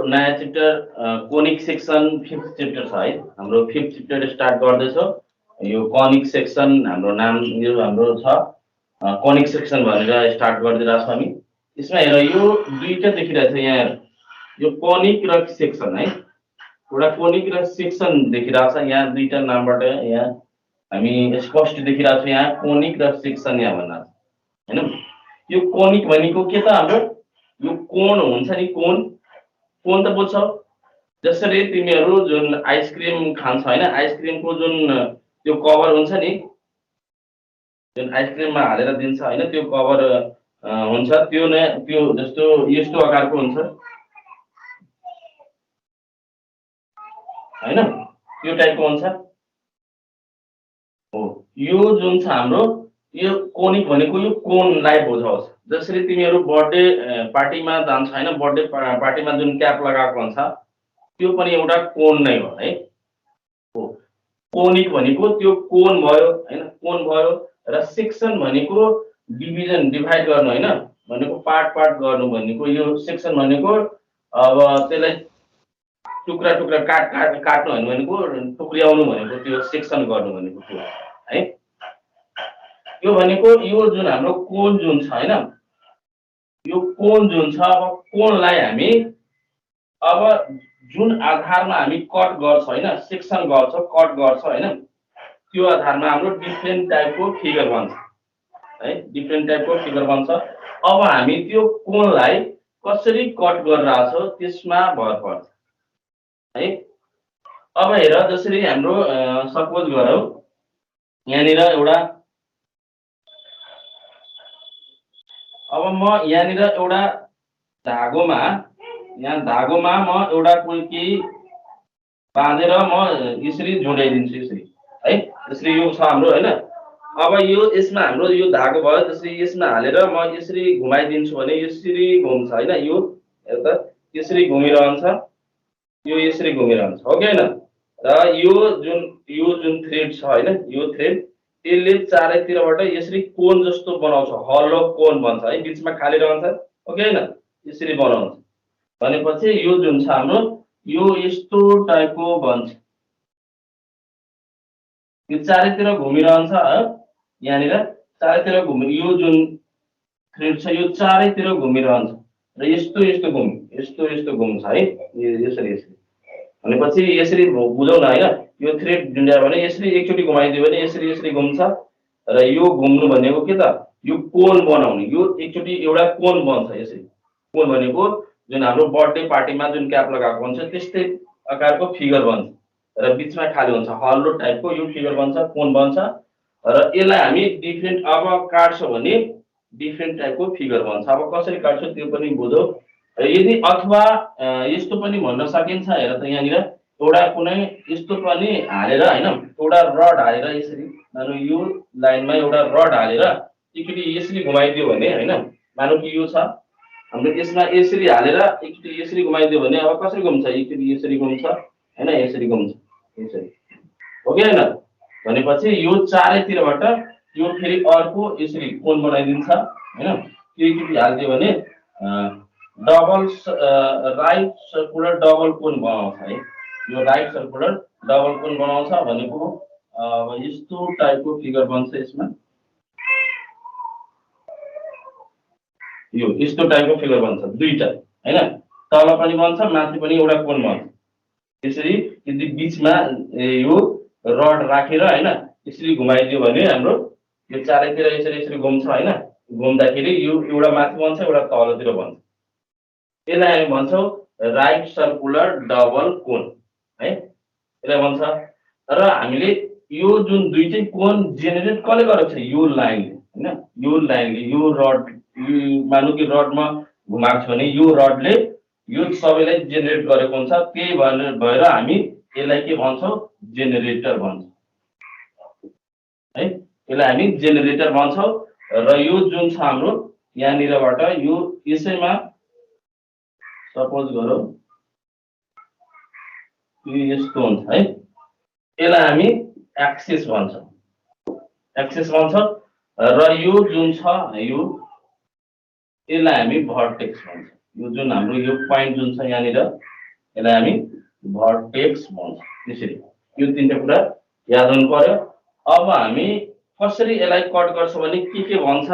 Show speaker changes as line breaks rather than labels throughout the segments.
नयाँ chapter conic section 5th chapter छ है। हाम्रो 5th च्याप्टर स्टार्ट गर्दैछौँ। यो कोनिक सेक्सन हाम्रो नाम यो हाम्रो छ कोनिक सेक्सन भनेर स्टार्ट गरिदिरहेको छ हामी। यसमा हेर यो दुईटा देखिरहेछ यहाँ, यो कोनिक र सेक्सन है। एउटा कोनिक र सेक्सन देखिरहेछ यहाँ, दुईटा नामबाट यहाँ हामी स्पष्ट देखिरहेछौँ यहाँ कोनिक र सेक्सन यहाँ भन्दा हैन। यो कोनिक भनेको के त हाम्रो यो कोण हुन्छ नि, कोण त बुझ्छौ। जसरी तिमीहरू जुन आइसक्रिम खान्छ हैन, आइसक्रिमको जुन त्यो कभर हुन्छ नि, जुन आइसक्रिममा हालेर दिन्छ हैन, त्यो कभर हुन्छ त्यो न त्यो जस्तो यस्तो आकारको हुन्छ हैन, त्यो टाइपको हुन्छ हो। यो जुन छ हाम्रो यो कोनिक भनेको यो कोणलाई बुझाउँछ। जसरी तिमीहरू बर्थडे पार्टीमा जान्छ हैन, बर्थडे पार्टीमा जुन क्याप लगाएको हुन्छ त्यो पनि एउटा कोण नै हो है। हो कोनिक भनेको त्यो कोण भयो हैन, कोण भयो। र सेक्सन भनेको डिभिजन डिभाइड गर्नु हैन, भनेको पार्ट गर्नु भनेको यो सेक्सन भनेको। अब त्यसलाई टुक्रा टुक्रा काट्नु भनेको टुक्र्याउनु भनेको त्यो सेक्सन गर्नु भनेको त्यो है। यो भनेको यो जुन हाम्रो कोण जुन छ हैन, यो कोण जुन छ, अब कोणलाई हामी अब जुन आधारमा हामी कट गर्छौं हैन, सेक्सन गर्छौं कट गर्छौं हैन, त्यो आधारमा हाम्रो डिफरेन्ट टाइपको फिगर बन्छ है, डिफरेन्ट टाइपको फिगर बन्छ। अब हामी त्यो कोणलाई कसरी कट गरिरहेछौं त्यसमा भर पर्छ है। अब हेर जसरी हाम्रो सपोज गरौँ यहाँनिर एउटा, अब म यहाँनिर एउटा धागोमा म एउटा कुनै केही बाँधेर म यसरी जोडाइदिन्छु यसरी है। यसरी यो छ हाम्रो हैन। अब यो यसमा हाम्रो यो धागो भयो, त्यसरी यसमा हालेर म यसरी घुमाइदिन्छु भने यसरी घुम्छ हैन। यो हेर त यसरी घुमिरहन्छ, यो यसरी घुमिरहन्छ हो कि हैन। र यो जुन थ्रेड छ हैन, यो थ्रेड यसले चारैतिरबाट यसरी कोण जस्तो बनाउँछ, हलो कोण बन्छ है, बीचमा खाली रहन्छ हो कि हैन, यसरी बनाउँछ भनेपछि यो जुन छ हाम्रो यो यस्तो टाइपको बन्छ। यो चारैतिर घुमिरहन्छ यहाँनिर चारैतिर यो जुन थ्रेड छ यो चारैतिर घुमिरहन्छ र यस्तो घुम्छ है, यसरी भनेपछि यसरी बुझौँ न हैन। यो थ्रेड जुन्ड्यायो भने यसरी एकचोटी घुमाइदियो भने यसरी घुम्छ र यो घुम्नु भनेको के त यो कोण बनाउने, यो एकचोटी एउटा कोण बन्छ यसरी। कोण भनेको जुन हाम्रो बर्थडे पार्टीमा जुन क्याप लगाएको हुन्छ त्यस्तै आकारको फिगर बन्छ र बीचमा खाली हुन्छ, हल्लो टाइपको यो फिगर बन्छ, कोण बन्छ। र यसलाई हामी डिफरेन्ट अब काट्छौँ भने डिफरेन्ट टाइपको फिगर बन्छ। अब कसरी काट्छौँ त्यो पनि बुझौँ। यदि अथवा यस्तो पनि भन्न सकिन्छ, हेर त यहाँनिर एउटा कुनै यस्तो पनि हालेर हैन, एउटा रड हालेर यसरी मानौ यो लाइनमा एउटा रड हालेर एकचोटी यसरी घुमाइदियो भने हैन, मानौ कि यो छ हाम्रो यसमा यसरी हालेर एकचोटी यसरी घुमाइदियो भने अब कसरी घुम्छ, एकचोटी यसरी घुम्छ हैन, यसरी घुम्छ यसरी हो कि हैन। भनेपछि यो चारैतिरबाट यो फेरि अर्को यसरी कोण बनाइदिन्छ हैन। त्यो एकचोटी हालिदियो भने डबल राइट सर्कुलर डबल कोण बनाउँछ है। यो राइट सर्कुलर डबल कोण बनाउँछ भनेको अब यस्तो टाइपको फिगर बन्छ यसमा, यो यस्तो टाइपको फिगर बन्छ दुईटा हैन, तल पनि बन्छ माथि पनि एउटा कोण बन्छ। यसरी यदि बीचमा यो रड राखेर हैन यसरी घुमाइदियो भने हाम्रो यो चारैतिर यसरी घुम्छ हैन, घुम्दाखेरि यो एउटा माथि बन्छ एउटा तलतिर बन्छ। यसलाई हामी भन्छौँ राइट सर्कुलर डबल कोण है, यसलाई भन्छ। र हामीले यो जुन दुईटै कोण जेनेरेट कसले गरेको छ, यो लाइनले हैन, यो लाइनले यो रड मानौ कि रडमा घुमाएको छ भने यो रडले यो सबैलाई जेनेरेट गरेको हुन्छ। त्यही भएर हामी यसलाई के भन्छौँ, जेनेरेटर भन्छौँ है, यसलाई हामी जेनेरेटर भन्छौँ। र यो जुन छ हाम्रो यहाँनिरबाट यो यसैमा सपोज गरौँ यो यस्तो हुन्छ है, यसलाई हामी एक्सिस भन्छौँ, एक्सिस भन्छौँ। र यो जुन छ यो यसलाई हामी भर्टेक्स भन्छौँ यो जुन हाम्रो यो पोइन्ट जुन छ यहाँनिर यसलाई हामी भर्टेक्स भन्छ। त्यसरी यो तीनटा कुरा याद गर्नु पर्यो। अब हामी कसरी यसलाई कट गर्छ भने के भन्छ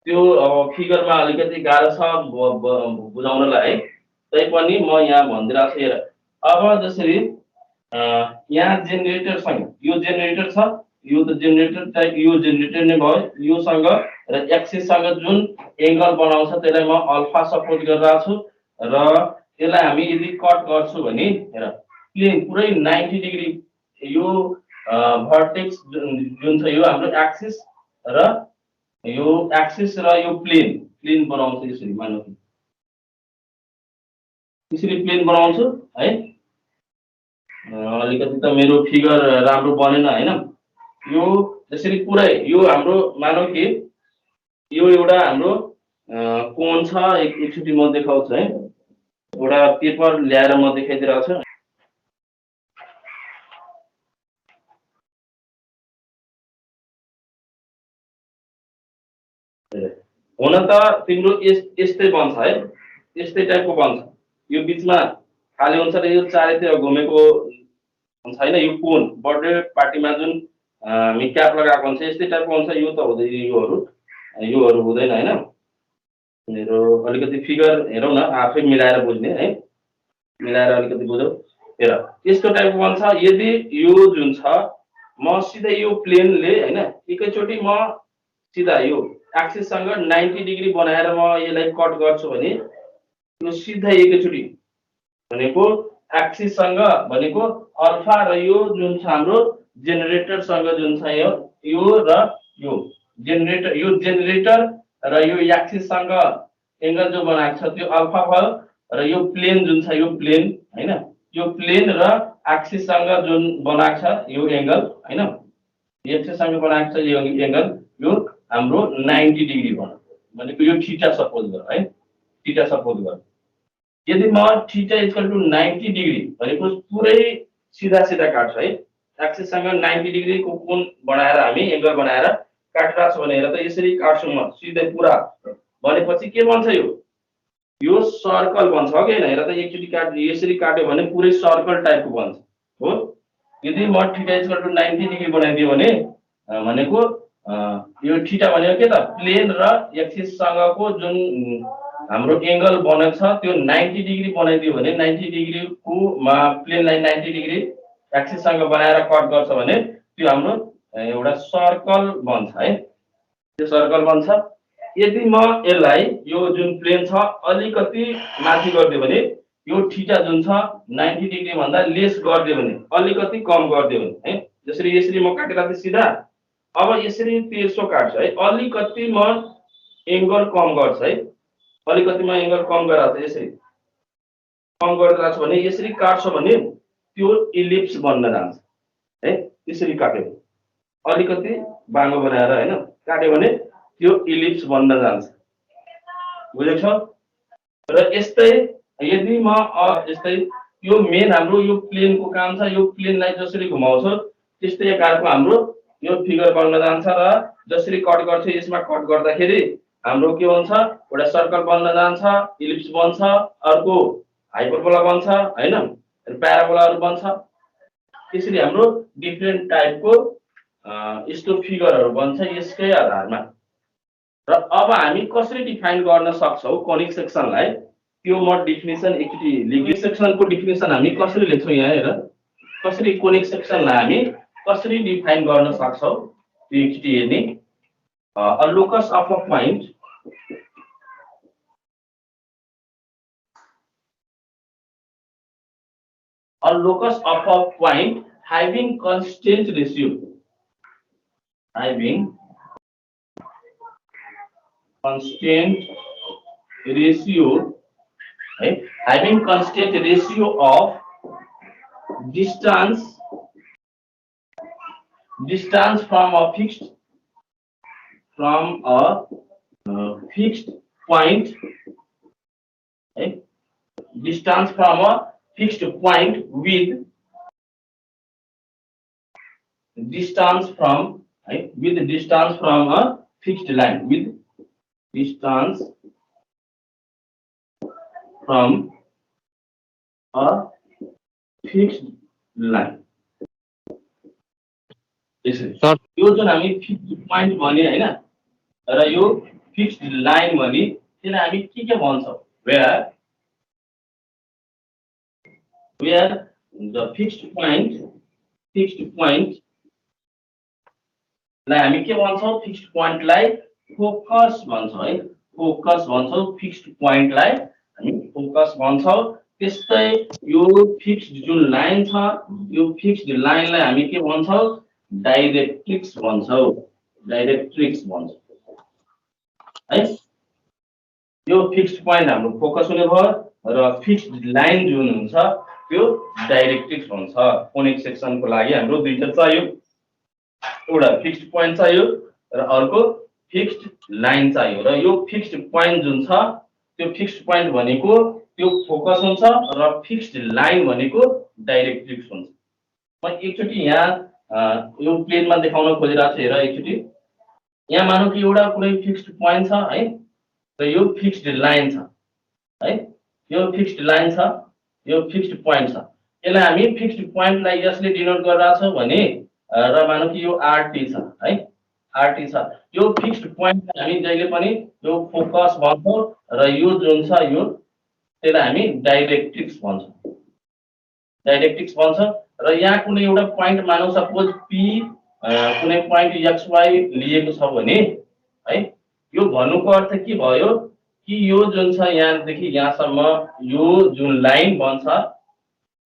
त्यो अब फिगरमा अलिकति गाह्रो छ बुझाउनलाई है, तैपनि म यहाँ भनिदिरहेको छु। हेर अब जसरी यहाँ जेनेरेटरसँग यो जेनेरेटर छ, यो त जेनेरेटर टाइप यो जेनेरेटर नै भयो। योसँग र एक्सिससँग जुन एंगल बनाउँछ त्यसलाई म अल्फा सपोज गरिरहेको छु र यसलाई हामी यदि कट गर्छु भने हेर प्लेन पुरै 90 डिग्री यो भर्टेक्स जुन छ यो हाम्रो एक्सिस र यो प्लेन बनाउँछ। यसरी मानौँ यसरी प्लेन बनाउँछु है। अलिकति त मेरो फिगर राम्रो बनेन हैन। यो जसरी पुरै यो हाम्रो मानौँ कि यो एउटा हाम्रो कोण छ। एकचोटि म देखाउँछु है, एउटा पेपर ल्याएर म देखाइदिरहेको छु। हुन त तिम्रो यस्तै बन्छ है, यस्तै टाइपको बन्छ। यो बिचमा खाली हुन्छ र यो चारैतिर घुमेको छैन। यो कोण बर्थडे पार्टीमा जुन हामी क्याप लगाएको हुन्छ यस्तै टाइपको हुन्छ। यो त हुँदैन, योहरू हुँदैन हैन। मेरो अलिकति फिगर हेरौँ न, आफै मिलाएर बुझ्ने है, मिलाएर अलिकति बुझौँ। हेर यस्तो टाइपको बन्छ। यदि यो जुन छ म सिधै यो प्लेनले हैन एकैचोटि म सिधा यो एक्सिससँग 90 डिग्री बनाएर म यसलाई कट गर्छु भने यो सिधै एकैचोटि भनेको एक्सिससँग भनेको अल्फा र यो जुन छ हाम्रो जेनेरेटरसँग जुन छ यो र यो जेनेरेटर र यो एक्सिससँग एंगल जो बनाएको छ त्यो अल्फा भयो र यो प्लेन जुन छ यो प्लेन हैन, यो प्लेन र एक्सिससँग जुन बनाएको छ यो एंगल हैन, एक्सिससँग बनाएको छ यो एंगल यो हाम्रो 90 डिग्री भनेको यो थीटा सपोज गर है, थीटा सपोज गर। यदि म थीटा इक्वल टु 90 डिग्री भनेको पुरै सीधा सीधा काट्छ है, एक्सिससँग 90 डिग्री को कोण बनाएर हामी एंगल बनाएर काटिरहेको छ भनेर त यसरी काट्छु म सिधै पुरा भनेपछि के बन्छ यो सर्कल बन्छ हो कि हैन। हेर त एकचोटि काट यसरी काट्यो भने पुरै सर्कल टाइपको बन्छ हो। यदि म थीटा इक्वल टु 90 डिग्री बनाइदियो भने भनेको यो थीटा भनेको के त प्लेन र एक्सिस सँगको जुन हाम्रो एंगल बनेको छ त्यो 90 डिग्री बनाइदियो भने 90 डिग्री को प्लेनलाई 90 डिग्री एक्सिस सँग बनाएर कट गर्छ भने त्यो हाम्रो एउटा सर्कल बन्छ है, त्यो सर्कल बन्छ। यदि म यसलाई यो जुन प्लेन छ अलिकति माथि गरिदियो भने यो थीटा जुन छ 90 डिग्री भन्दा लेस गरिदियो भने अलिकति कम गरिदियो भने है, जसरी यसरी म काटेर सिधा अब यसरी तेर्सो काट्छ है, अलिकति म एंगल कम गर्छ है, अलिकति म एंगल कम गराउँछ यसरी कम गरिरहेको छु भने यसरी काट्छ भने त्यो इलिप्स बन्न जान्छ है। यसरी काट्यो अलिकति बाङ्गो बनाएर हैन काट्यो भने त्यो इलिप्स बन्न जान्छ, बुझेछौ। र यस्तै यदि म यस्तै यो मेन हाम्रो यो प्लेनको काम छ, यो प्लेनलाई जसरी घुमाउँछ त्यस्तै आकारको हाम्रो यो फिगर बन्न जान्छ र जसरी कट गर्छ यसमा कट गर्दाखेरि हाम्रो के हुन्छ एउटा सर्कल बन्न जान्छ, इलिप्स बन्छ, अर्को हाइपरबोला बन्छ हैन, प्याराबोलाहरु बन्छ। त्यसरी हाम्रो डिफरेन्ट टाइपको यस्तो फिगरहरु बन्छ यसकै आधारमा। र अब हामी कसरी डिफाइन गर्न सक्छौ कोनिक सेक्सनलाई त्यो म डेफिनेसन एकचोटी लेख्छु। सेक्सनको डेफिनेसन हामी कसरी लेख्छौ यहाँ हेर, कसरी कोनिक सेक्सनलाई हामी कसरी डिफाइन गर्न सक्छौ त्यो एकचोटी हेर्ने। A locus of a point a locus of a point having constant ratio right? Having constant ratio of distance from a fixed point, right? Distance from a fixed point with distance from a fixed line, with distance from a fixed line यसरी
sir
यो जुन हामी fixed point भने हैन र यो fixed line भने त्यसलाई हामी के भन्छौं where the fixed point लाई हामी के भन्छौं फिक्स्ड पोइन्ट लाई फोकस भन्छौं है फोकस भन्छौं फिक्स्ड पोइन्ट लाई हामी फोकस भन्छौं त्यस्तै यो फिक्स्ड जुन लाइन छ यो फिक्स्ड लाइनलाई हामी के भन्छौं डाइरेक्ट्रिक्स भन्छौं है यो फिक्स्ड पोइन्ट हाम्रो फोकस हुने भयो र फिक्स्ड लाइन जुन हुन्छ त्यो डाइरेक्ट्रिक्स भन्छ कोनिक सेक्सनको लागि हाम्रो दुईटा चाहियो एउटा फिक्स्ड पोइन्ट चाहियो र अर्को फिक्स्ड लाइन चाहियो र यो फिक्स्ड पोइन्ट जुन छ त्यो फिक्स्ड पोइन्ट भनेको त्यो फोकस हुन्छ र फिक्स्ड लाइन भनेको डाइरेक्ट्रिक्स हुन्छ म एकचोटी यहाँ यो प्लेनमा देखाउन खोजिरहेको छु हेर एकचोटी यहाँ मानौ कि एउटा कुनै फिक्स्ड पोइन्ट छ है र यो फिक्स्ड लाइन छ है यो फिक्स्ड लाइन छ यो फिक्स्ड पोइन्ट छ यसलाई हामी फिक्स्ड पोइन्टलाई यसले डिनोट गरिरहेको छ भने र मानौ कि यो आरटी छ है आरटी छ यो फिक्स्ड पोइन्ट हामी जहिले पनि यो फोकस भन्छौं र यो जुन छ यो त्यसलाई हामी डाइरेक्ट्रिक्स भन्छौं र यहाँ कुनै एउटा पोइन्ट मानौ सपोज पी कुनै पोइन्ट एक्स वाई लिएको छ भने है यो भन्नुको अर्थ के भयो कि यो जुन छ यहाँदेखि यहाँसम्म यो जुन लाइन बन्छ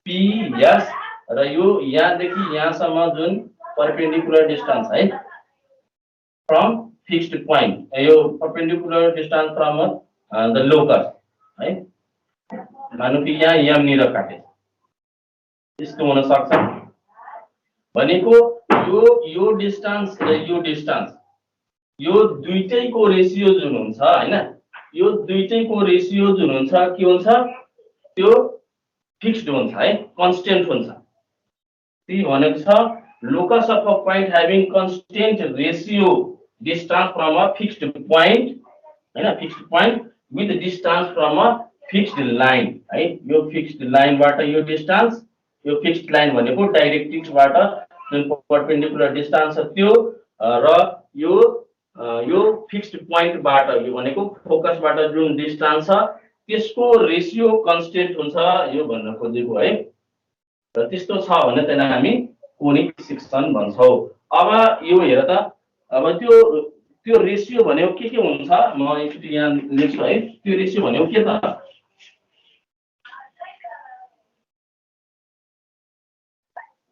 पी एस र यो यहाँदेखि यहाँसम्म जुन परपेंडिकुलर डिस्टेंस है फ्रम फिक्स्ड पॉइंट यो perpendicular distance from the locus है मानौ कि यहाँ एम निर काटे यस्तो हुन सक्छ भनेको यो डिस्टेंस र यो डिस्टेंस यो दुईटैको रेशियो जुन हुन्छ हैन यो दुईटैको रेशियो जुन हुन्छ के हुन्छ त्यो फिक्स्ड हुन्छ है कन्स्टेन्ट हुन्छ ती भनेको छ locus of a point having constant ratio distance from a fixed point हैन fixed point with distance from a fixed line है यो fixed line बाट यो distance यो fixed line भनेको डाइरेक्ट्रिक्स बाट जुन परपेंडिकुलर डिस्टेंस छ त्यो र यो फिक्स्ड पोइन्ट बाट यो भनेको फोकस बाट जुन डिस्टेंस छ त्यसको रेशियो कन्स्टेन्ट हुन्छ यो भन्न खोजेको है र त्यस्तो छ भने त्यसलाई हामी कोनिक सेक्सन भन्छौं अब यो हेर त अब त्यो रेशियो भनेको के हुन्छ म एकचोटी यहाँ लेख्छु है त्यो रेशियो भनेको के त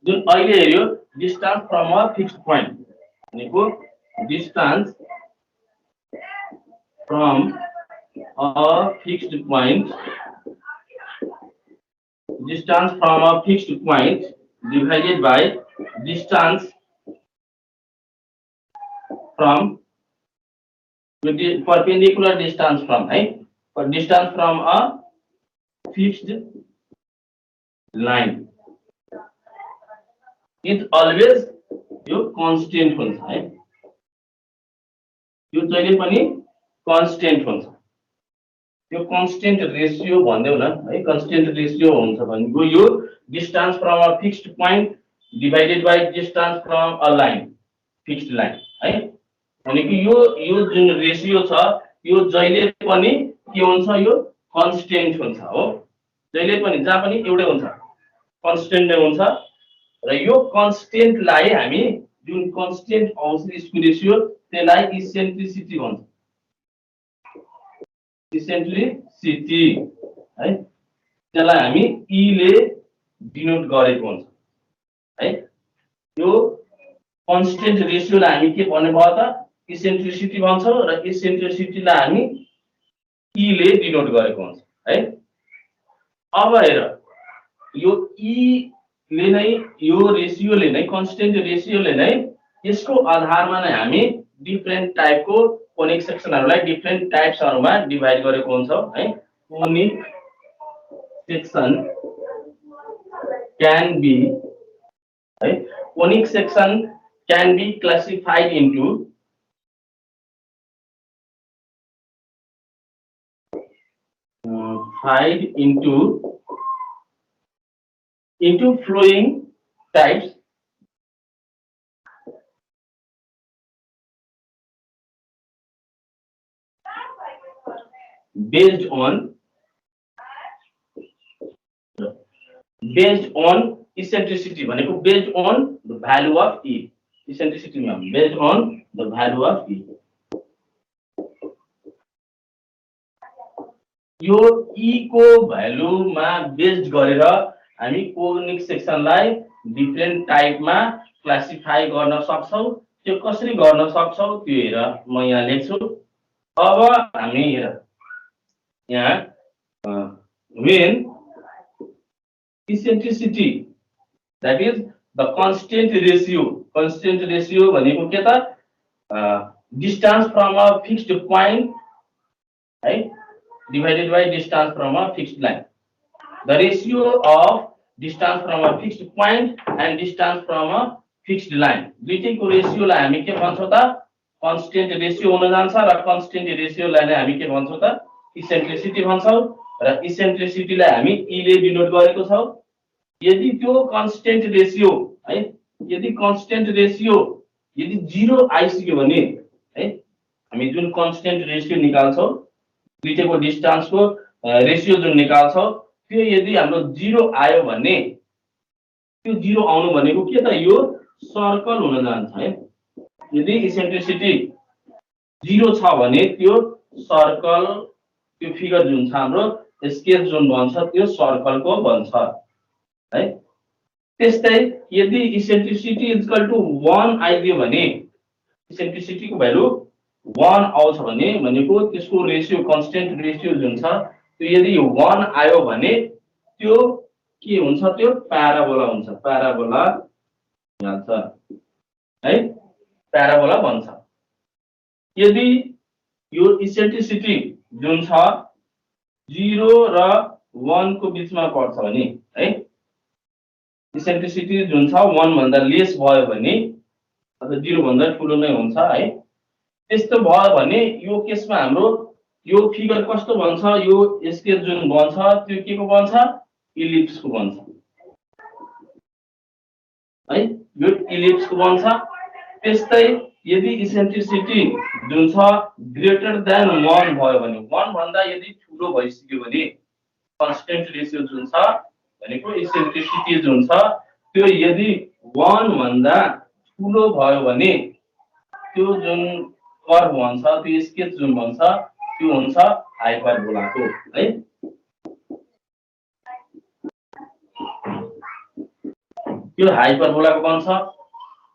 जुन अहिले हेर्यो distance from a fixed point भनेको distance from a fixed point divided by distance from with the perpendicular distance from distance from a fixed line is always यो constant हुन्छ है यो जहिले पनि constant हुन्छ यो constant ratio भन्दैउ न है constant ratio हुन्छ भनेको यो distance from a fixed point divided by distance from a line fixed line है भनेको यो जुन रेशियो छ यो जहिले पनि के हुन्छ यो constant हुन्छ हो जहिले पनि जहाँ पनि एउटै हुन्छ constant नै हुन्छ र यो constant लाई हामी जुन constant आउँछ यसको रेशियो त्यसलाई इसेन्ट्रिसिटी भन्छ इसेन्ट्रिसिटी है त्यसलाई हामी ई ले डिनोट गरेको हुन्छ है यो कन्स्टेन्ट रेशियोलाई हामी के भन्ने भयो त इसेन्ट्रिसिटी भन्छौं र इसेन्ट्रिसिटीलाई हामी ई ले डिनोट गरेको हुन्छ है अब हेर यो ई ले नै यो रेशियोले नै कन्स्टेन्ट रेशियोले नै यसको आधारमा नै हामी डिफरेन्ट टाइपको कोनिक सेक्सनहरुलाई डिफरेन्ट टाइप्सहरुमा डिभाइड गरेको हुन्छ है conic section can be right conic section can be classified into divide into flowing types based on eccentricity भनेको based on the value of e eccentricity मा based on the value of e यो e को value मा based गरेर हामी कोर्निक सेक्सनलाई different टाइपमा classify गर्न सक्छौं त्यो कसरी गर्न सक्छौं त्यो हेर म यहाँ लेख्छु अब हामी हेर यहाँ when eccentricity that is the constant ratio भनेको के त distance from a fixed point है divided by distance from a fixed line the ratio of distance from a fixed point and distance from a fixed line दुईटैको रेशियोलाई हामी के भन्छौं त constant ratio हुन जान्छ र constant ratio लाई नै हामी के भन्छौं त eccentricity भन्छौं र eccentricity लाई हामी e ले डिनोट गरेको छौं यदि त्यो constant ratio है यदि constant ratio यदि 0 आइसक्यो भने है हामी जुन constant ratio निकाल्छौं दुईटैको डिस्टेन्स को रेशियो जुन निकाल्छौं त्यो यदि हाम्रो 0 आयो भने त्यो 0 आउनु भनेको के त यो सर्कल हुन जान्छ है यदि इसेन्ट्रिसिटी 0 छ भने त्यो सर्कल त्यो फिगर जुन छ हाम्रो स्केच जुन बन्छ त्यो सर्कलको बन्छ है त्यस्तै यदि इसेन्ट्रिसिटी इक्वल टु 1 आइदियो भने इसेन्ट्रिसिटी को भ्यालु 1 आउँछ भने भनेको त्यसको रेशियो कन्स्टेन्ट रेशियो जुन छ त्यो यदि 1 आयो भने त्यो के हुन्छ त्यो प्याराबोला हुन्छ प्याराबोला भन्छ है प्याराबोला भन्छ यदि यो इसेन्ट्रिसिटी जुन छ 0 र 1 को बीचमा पर्छ भने है इसेन्ट्रिसिटी जुन छ 1 भन्दा लेस भयो भने अथवा 0 भन्दा ठूलो नै हुन्छ है त्यस्तो भयो भने यो केसमा हाम्रो यो फिगर कस्तो बन्छ यो स्केच जुन बन्छ त्यो के को बन्छ इलिप्स को बन्छ है यो इलिप्स को बन्छ त्यस्तै यदि इसेन्ट्रिसिटी जुन छ ग्रेटर देन 1 भयो भने 1 भन्दा यदि ठूलो भइसक्यो भने कन्स्टेन्ट रेशियो जुन छ भनेको इसेन्ट्रिसिटी जुन छ त्यो यदि 1 भन्दा ठूलो भयो भने त्यो जुन कर्व भन्छ त्यो स्केच जुन भन्छ त्यो हुन्छ हाइपरबोलाको है त्यो हाइपरबोलाको बन्छ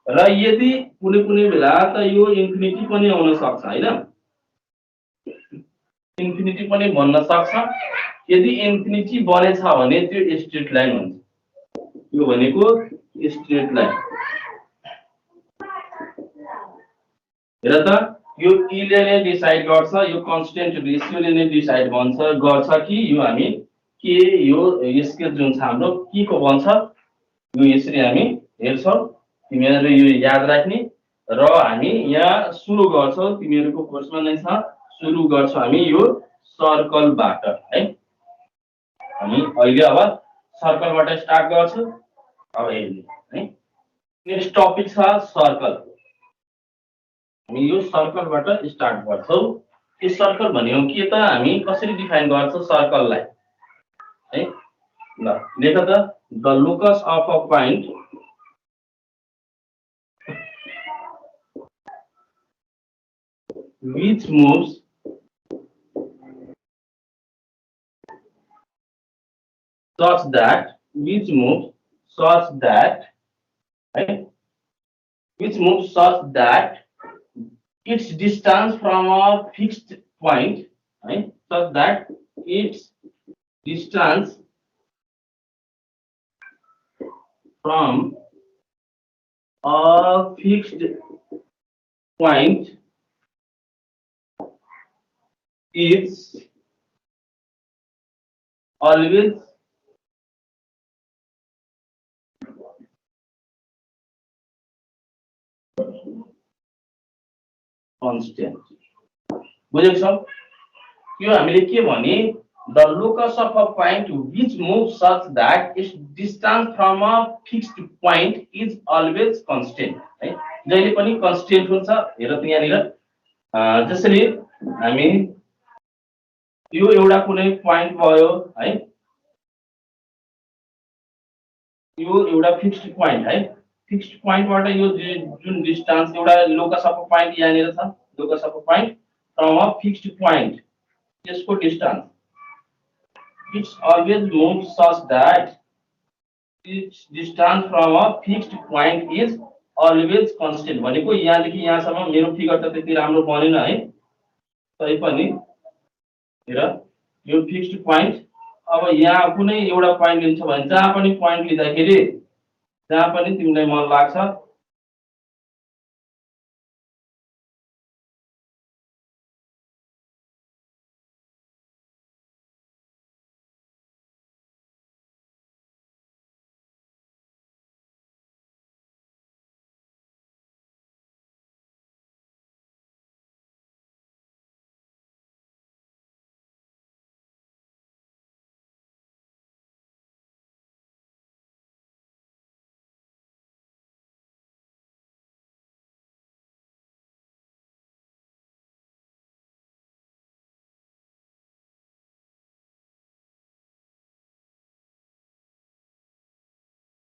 र यदि कुनै कुनै बेला त यो इन्फिनिटी पनि आउन सक्छ हैन इन्फिनिटी पनि बन्न सक्छ यदि इन्फिनिटी बनेछ भने त्यो स्ट्रेट लाइन हुन्छ यो भनेको स्ट्रेट लाइन हेर त यो e ले नै डिसाइड गर्छ यो कन्स्टेन्ट रेशियो ले नै डिसाइड गर्छ कि यो हामी के यो स्केच जुन छ हाम्रो के को बन्छ यो यसरी हामी हेर्छौं तिमीहरुले यो याद राख्ने र हामी यहाँ सुरु गर्छौं तिमीहरुको कोर्समा नै छ सुरु गर्छौं हामी यो सर्कलबाट है हामी अहिले अब सर्कलबाट स्टार्ट गर्छौं अब हेर्ने है नेक्स्ट टपिक छ सर्कल हामी यो सर्कलबाट स्टार्ट गर्छौं यो सर्कल भनेको के त हामी कसरी डिफाइन गर्छौं सर्कललाई है ल लेख त the locus of a point which moves such that right, which moves such that its distance from a fixed point right, such that its distance from a fixed point is always constant बुझेको छौ यो हामीले के भने the locus of a point which moves such that its distance from a fixed point is always constant है जहिले पनि constant हुन्छ हेर त यहाँनिर जसरी हामी यो एउटा कुनै point भयो है यो एउटा फिक्स्ड point है फिक्स्ड point बाट यो जुन डिस्टेन्स एउटा लोकस अफ अ point यहाँनिर छ locus of a point from a fixed point यसको distance it's always moves such that its distance from a fixed point is always constant भनेको यहाँदेखि यहाँसम्म मेरो फिगर त त्यति राम्रो बनेन है तै पनि हेर यो फिक्स्ड पोइन्ट अब यहाँ कुनै एउटा पोइन्ट लिन्छ भने जहाँ पनि पोइन्ट लिँदाखेरि जहाँ पनि तिमीलाई मन लाग्छ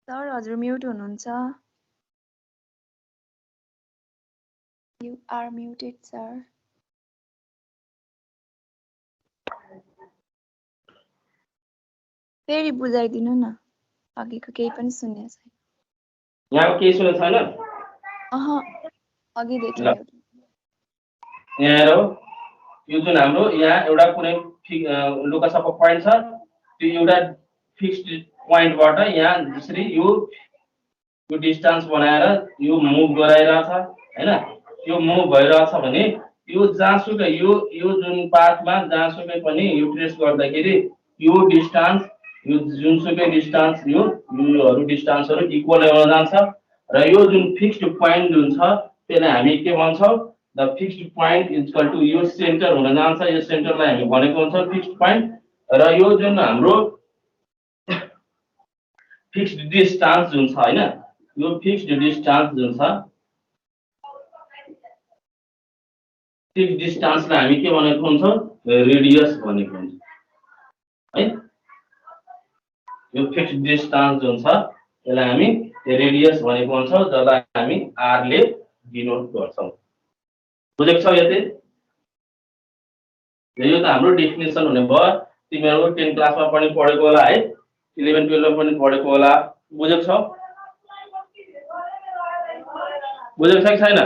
सर हजुर म्युट हुनुहुन्छ यु आर म्युटेड सर फेरि बुझाइदिनु न अघिको केही पनि सुन्ने छैन
यहाँको केही सुनेको छैन
अह अघिदेखि
यहाँ हेरौ यो जुन हाम्रो यहाँ एउटा कुनै लोकस अफ अ पोइन्ट छ त्यो एउटा फिक्स्ड पोइन्टबाट यहाँ जसरी यो डिस्टेन्स बनाएर यो मुभ गराइरहेछ हैन यो मुभ भइरहेछ भने यो जहाँसुकै यो जुन पाथमा जहाँसुकै पनि यो ट्रेस गर्दाखेरि यो डिस्टेन्स यो जुनसुकै डिस्टेन्स योहरू डिस्टेन्सहरू इक्वल हुन जान्छ र यो जुन फिक्स्ड पोइन्ट जुन छ त्यसलाई हामी के भन्छौँ the fixed point is equal to यो सेन्टर हुन जान्छ यो सेन्टरलाई हामी भनेको हुन्छ फिक्स्ड पोइन्ट र यो जुन हाम्रो फिक्स्ड डिस्टेन्स जुन छ हैन यो फिक्स्ड डिस्टेन्स जुन छ फिक्स्ड डिस्टेन्सलाई हामी के भनेको हुन्छौँ रेडियस भनेको हुन्छ है यो फिक्स्ड डिस्टेन्स जुन छ त्यसलाई हामी रेडियस भनेको हुन्छौँ जसलाई हामी r ले डिनोट गर्छौँ बुझेको छौ यति यो त हाम्रो डेफिनेसन हुने भयो तिमीहरु 10 क्लासमा पनि पढेको होला है 11 12 मा पनि पढेको होला बुझेको छौ बुझेको छ कि छैन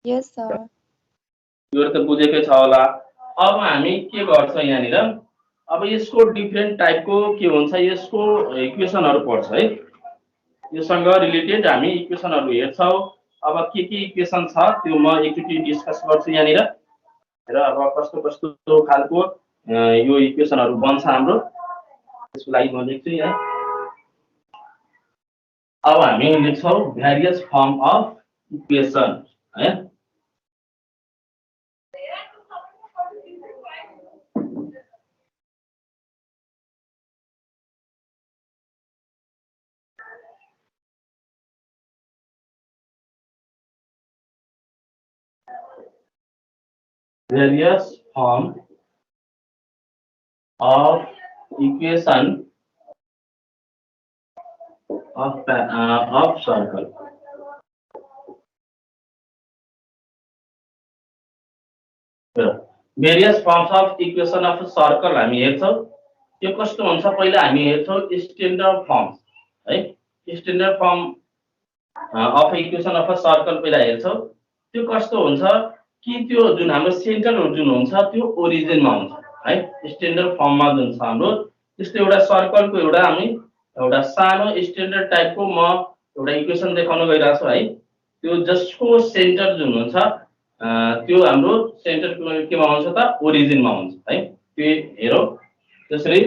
यस सर
यो त बुझेकै छ होला अब हामी के गर्छौं यहाँनिर अब यसको डिफरेन्ट टाइपको के हुन्छ यसको इक्वेसनहरु पढ्छ है योसँग रिलेटेड हामी इक्वेसनहरु हेर्छौं अब के इक्वेसन छ त्यो म एकचोटी डिस्कस गर्छु यहाँनिर र अब कस्तो कस्तो खालको यो इक्वेसनहरु बन्छ हाम्रो त्यसको लागि म लेख्छु यहाँ अब हामी लेख्छौं भेरियस फर्म अफ इक्वेसन है various form of equation of circle various forms of equation of circle हामी हेर्छौं यो कस्तो हुन्छ पहिला हामी हेर्छौं स्ट्यान्डर्ड फर्म है standard form of equation of a circle पहिला हेर्छौं त्यो कस्तो हुन्छ कि त्यो जुन हाम्रो सेन्टर जुन हुन्छ त्यो ओरिजिनमा हुन्छ है स्ट्यान्डर्ड फर्ममा जुन छ हाम्रो त्यस्तो एउटा सर्कलको एउटा सानो स्ट्यान्डर्ड टाइपको म एउटा इक्वेसन देखाउन गइरहेको छु है त्यो जसको सेन्टर जुन हुन्छ त्यो हाम्रो सेन्टर केमा हुन्छ त ओरिजिनमा हुन्छ है त्यो हेरौ त्यसरी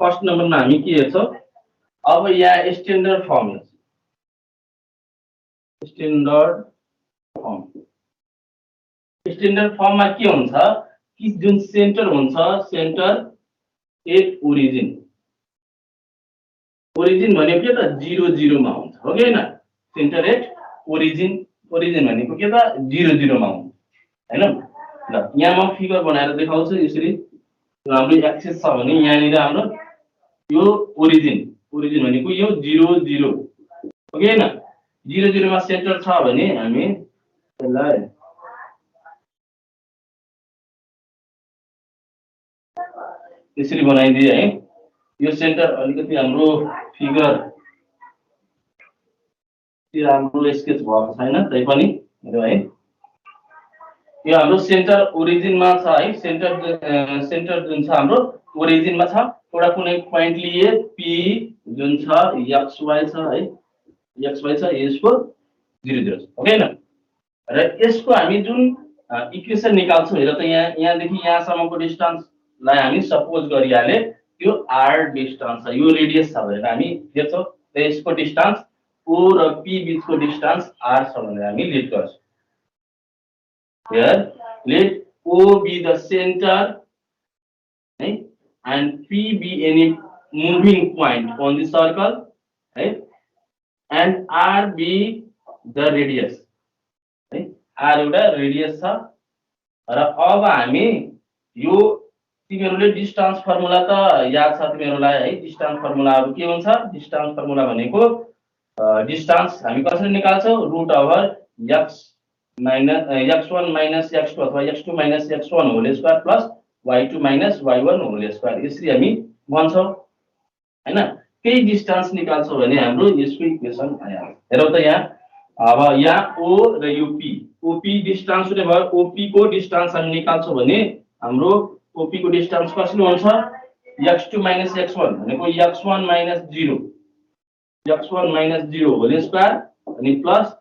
फर्स्ट नम्बरमा हामी के हेर्छौं अब यहाँ standard form standard form standard फर्ममा के हुन्छ कि जुन सेन्टर हुन्छ सेन्टर एट ओरिजिन ओरिजिन भनेको के त 0 0 मा हुन्छ हो कि हैन सेन्टर एट ओरिजिन ओरिजिन भनेको के त 0 0 मा हुन्छ हैन ल यहाँ म फिगर बनाएर देखाउँछु यसरी हाम्रो एक्सिस छ भने यहाँनिर हाम्रो यो ओरिजिन ओरिजिन भनेको यो 0 0 हो कि हैन 0 0 मा सेन्टर छ भने हामी त्यसलाई यसरी बनाइदिए है यो सेन्टर अलिकति हाम्रो फिगर त्यो हाम्रो स्केच भएको छैन तै पनि हेरौँ है यो हाम्रो सेन्टर ओरिजिनमा छ है सेन्टर जुन छ हाम्रो ओरिजिनमा छ एउटा कुनै प्वाइन्ट लिए पी जुन छ एक्स वाई छ है एक्स वाई छ यसको 0 0 हो कि हैन र यसको हामी जुन इक्वेसन निकाल्छौँ हेर त यहाँदेखि यहाँसम्मको डिस्टेन्सलाई हामी सपोज गरिहाले यो आर डिस्टेन्स छ यो रेडियस छ भनेर हामी देख्छौँ र यसको डिस्टेन्स ओ र पी बीचको डिस्टेन्स आर छ भनेर हामी लिड गर्छौँ here let O be the center right? And P be any moving point on the circle right? And R be the radius right? R एउटा radius छ र अब हामी यो तिमीहरुले डिस्टेन्स फर्मुला त याद छ तिमीहरुलाई है डिस्टेन्स फर्मुलाहरु के हुन्छ डिस्टेन्स फर्मुला भनेको डिस्टेन्स हामी कसरी निकाल्छौं root over x minus x1 minus x2 अथवा x2 minus x1 whole square plus y2 minus y1 whole square यसरी हामी भन्छौं हैन केही डिस्टेन्स निकाल्छौं भने हाम्रो यसको इक्वेसन आयो हेरौ त यहाँ अब यहाँ o र यो p op डिस्टेन्स ले भयो op को डिस्टेन्स हामी निकाल्छौं भने हाम्रो op को डिस्टेन्स कसले हुन्छ x2 minus x1 भनेको x1 minus 0 x1 minus 0 whole square अनि प्लस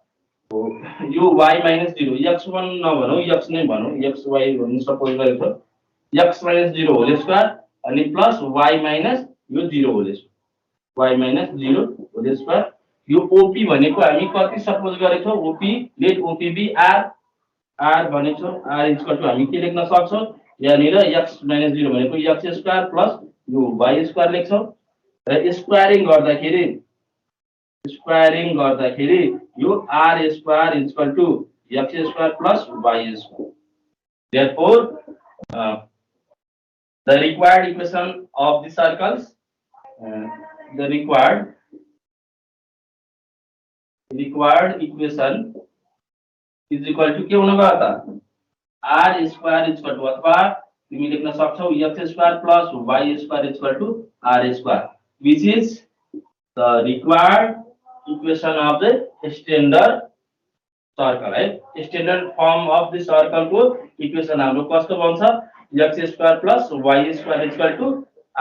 यो y minus 0 x1 नभनौ x नै भनौ xy भन्नु सपोज गरेको x minus 0 whole square अनि प्लस y minus यो 0 whole square y minus 0 whole square यो op भनेको हामी कति सपोज गरेछौ op let op be r भनेछौ r इक्वल टु हामी के लेख्न सक्छौ यहाँनिर x minus 0 भनेको x square प्लस यो y square लेख्छौ र स्क्वायरिङ गर्दाखेरि यो r square is equal to x square plus y square therefore the required equation of the circles the required equation is equal to के हुन गयो त r square is equal to अथवा तिमी लेख्न सक्छौ x square plus y square is equal to r square which is the required equation of the standard circle है standard form of the circle को इक्वेसन हाम्रो कस्तो बन्छ x square plus y square is equal to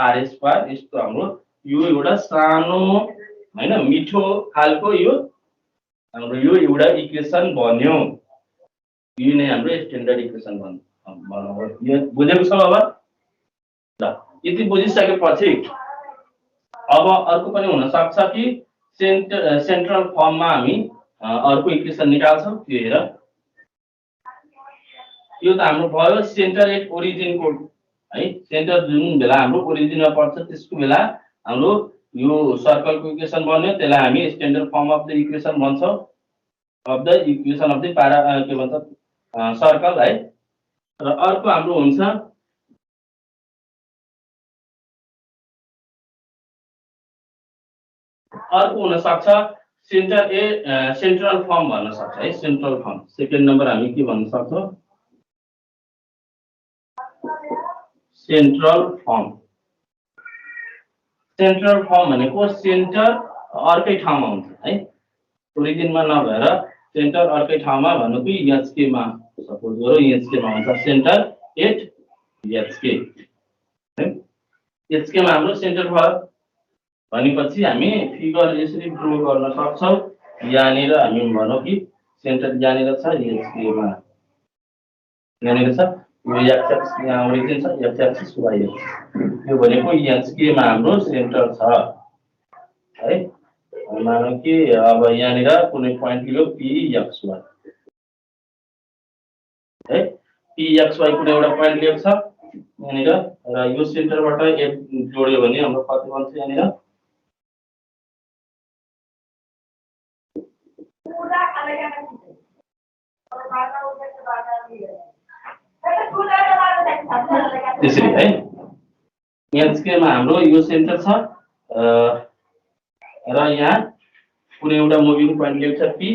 r square यस्तो हाम्रो यो एउटा सानो हैन मिठो खालको यो हाम्रो यो एउटा इक्वेसन बन्यो यो नै हाम्रो स्ट्यान्डर्ड इक्वेसन बन्यो यो बुझेको छ अब ल यति बुझिसकेपछि अब अर्को पनि हुन सक्छ कि सेन्ट्रल फर्ममा हामी अर्को इक्वेसन निकाल्छौं त्यो हेर यो त हाम्रो भयो सेन्टर एट ओरिजिन को है सेन्टर जुन बेला हाम्रो ओरिजिनमा पर्छ त्यसको बेला हाम्रो यो सर्कलको इक्वेसन बन्यो त्यसलाई हामी standard form of the equation भन्छौं of the equation of the प्यारा के भन्छ सर्कल है र अर्को हाम्रो हुन्छ अर्को हुन सक्छ सेन्ट्रल फर्म भन्न सक्छ है सेन्ट्रल फर्म सेकेन्ड नम्बर हामी के भन्न सक्छौं सेन्ट्रल फर्म भनेको सेन्टर अर्कै ठाउँमा हुन्छ है ओरिजिनमा नभएर सेन्टर अर्कै ठाउँमा भनेको एचके मा सपोज गरौ एचके मा हुन्छ सेन्टर एट एचके है एचके मा हाम्रो सेन्टर भयो भनेपछि हामी फिगर यसरी ड्रा गर्न सक्छौं यहाँनिर हामी भनौं कि सेन्टर यहाँनिर छ एचके मा यहाँनिर छ यो एक्स एक्स यहाँ ओरिजिन छ एक्स एक्सिस वाइ एक्सिस यो भनेको एचके मा हाम्रो सेन्टर छ है मानौ कि अब यहाँनिर कुनै प्वाइन्ट लियो पी एक्स वाइ है pxy कुनै एउटा पोइन्ट लिएको छ यहाँनिर र यो सेन्टरबाट एक जोड्यो भने हाम्रो कति बन्छ यहाँनिर त्यसरी है एचकेमा हाम्रो यो सेन्टर छ र यहाँ कुनै एउटा मुभिङ पोइन्ट लिएको छ पी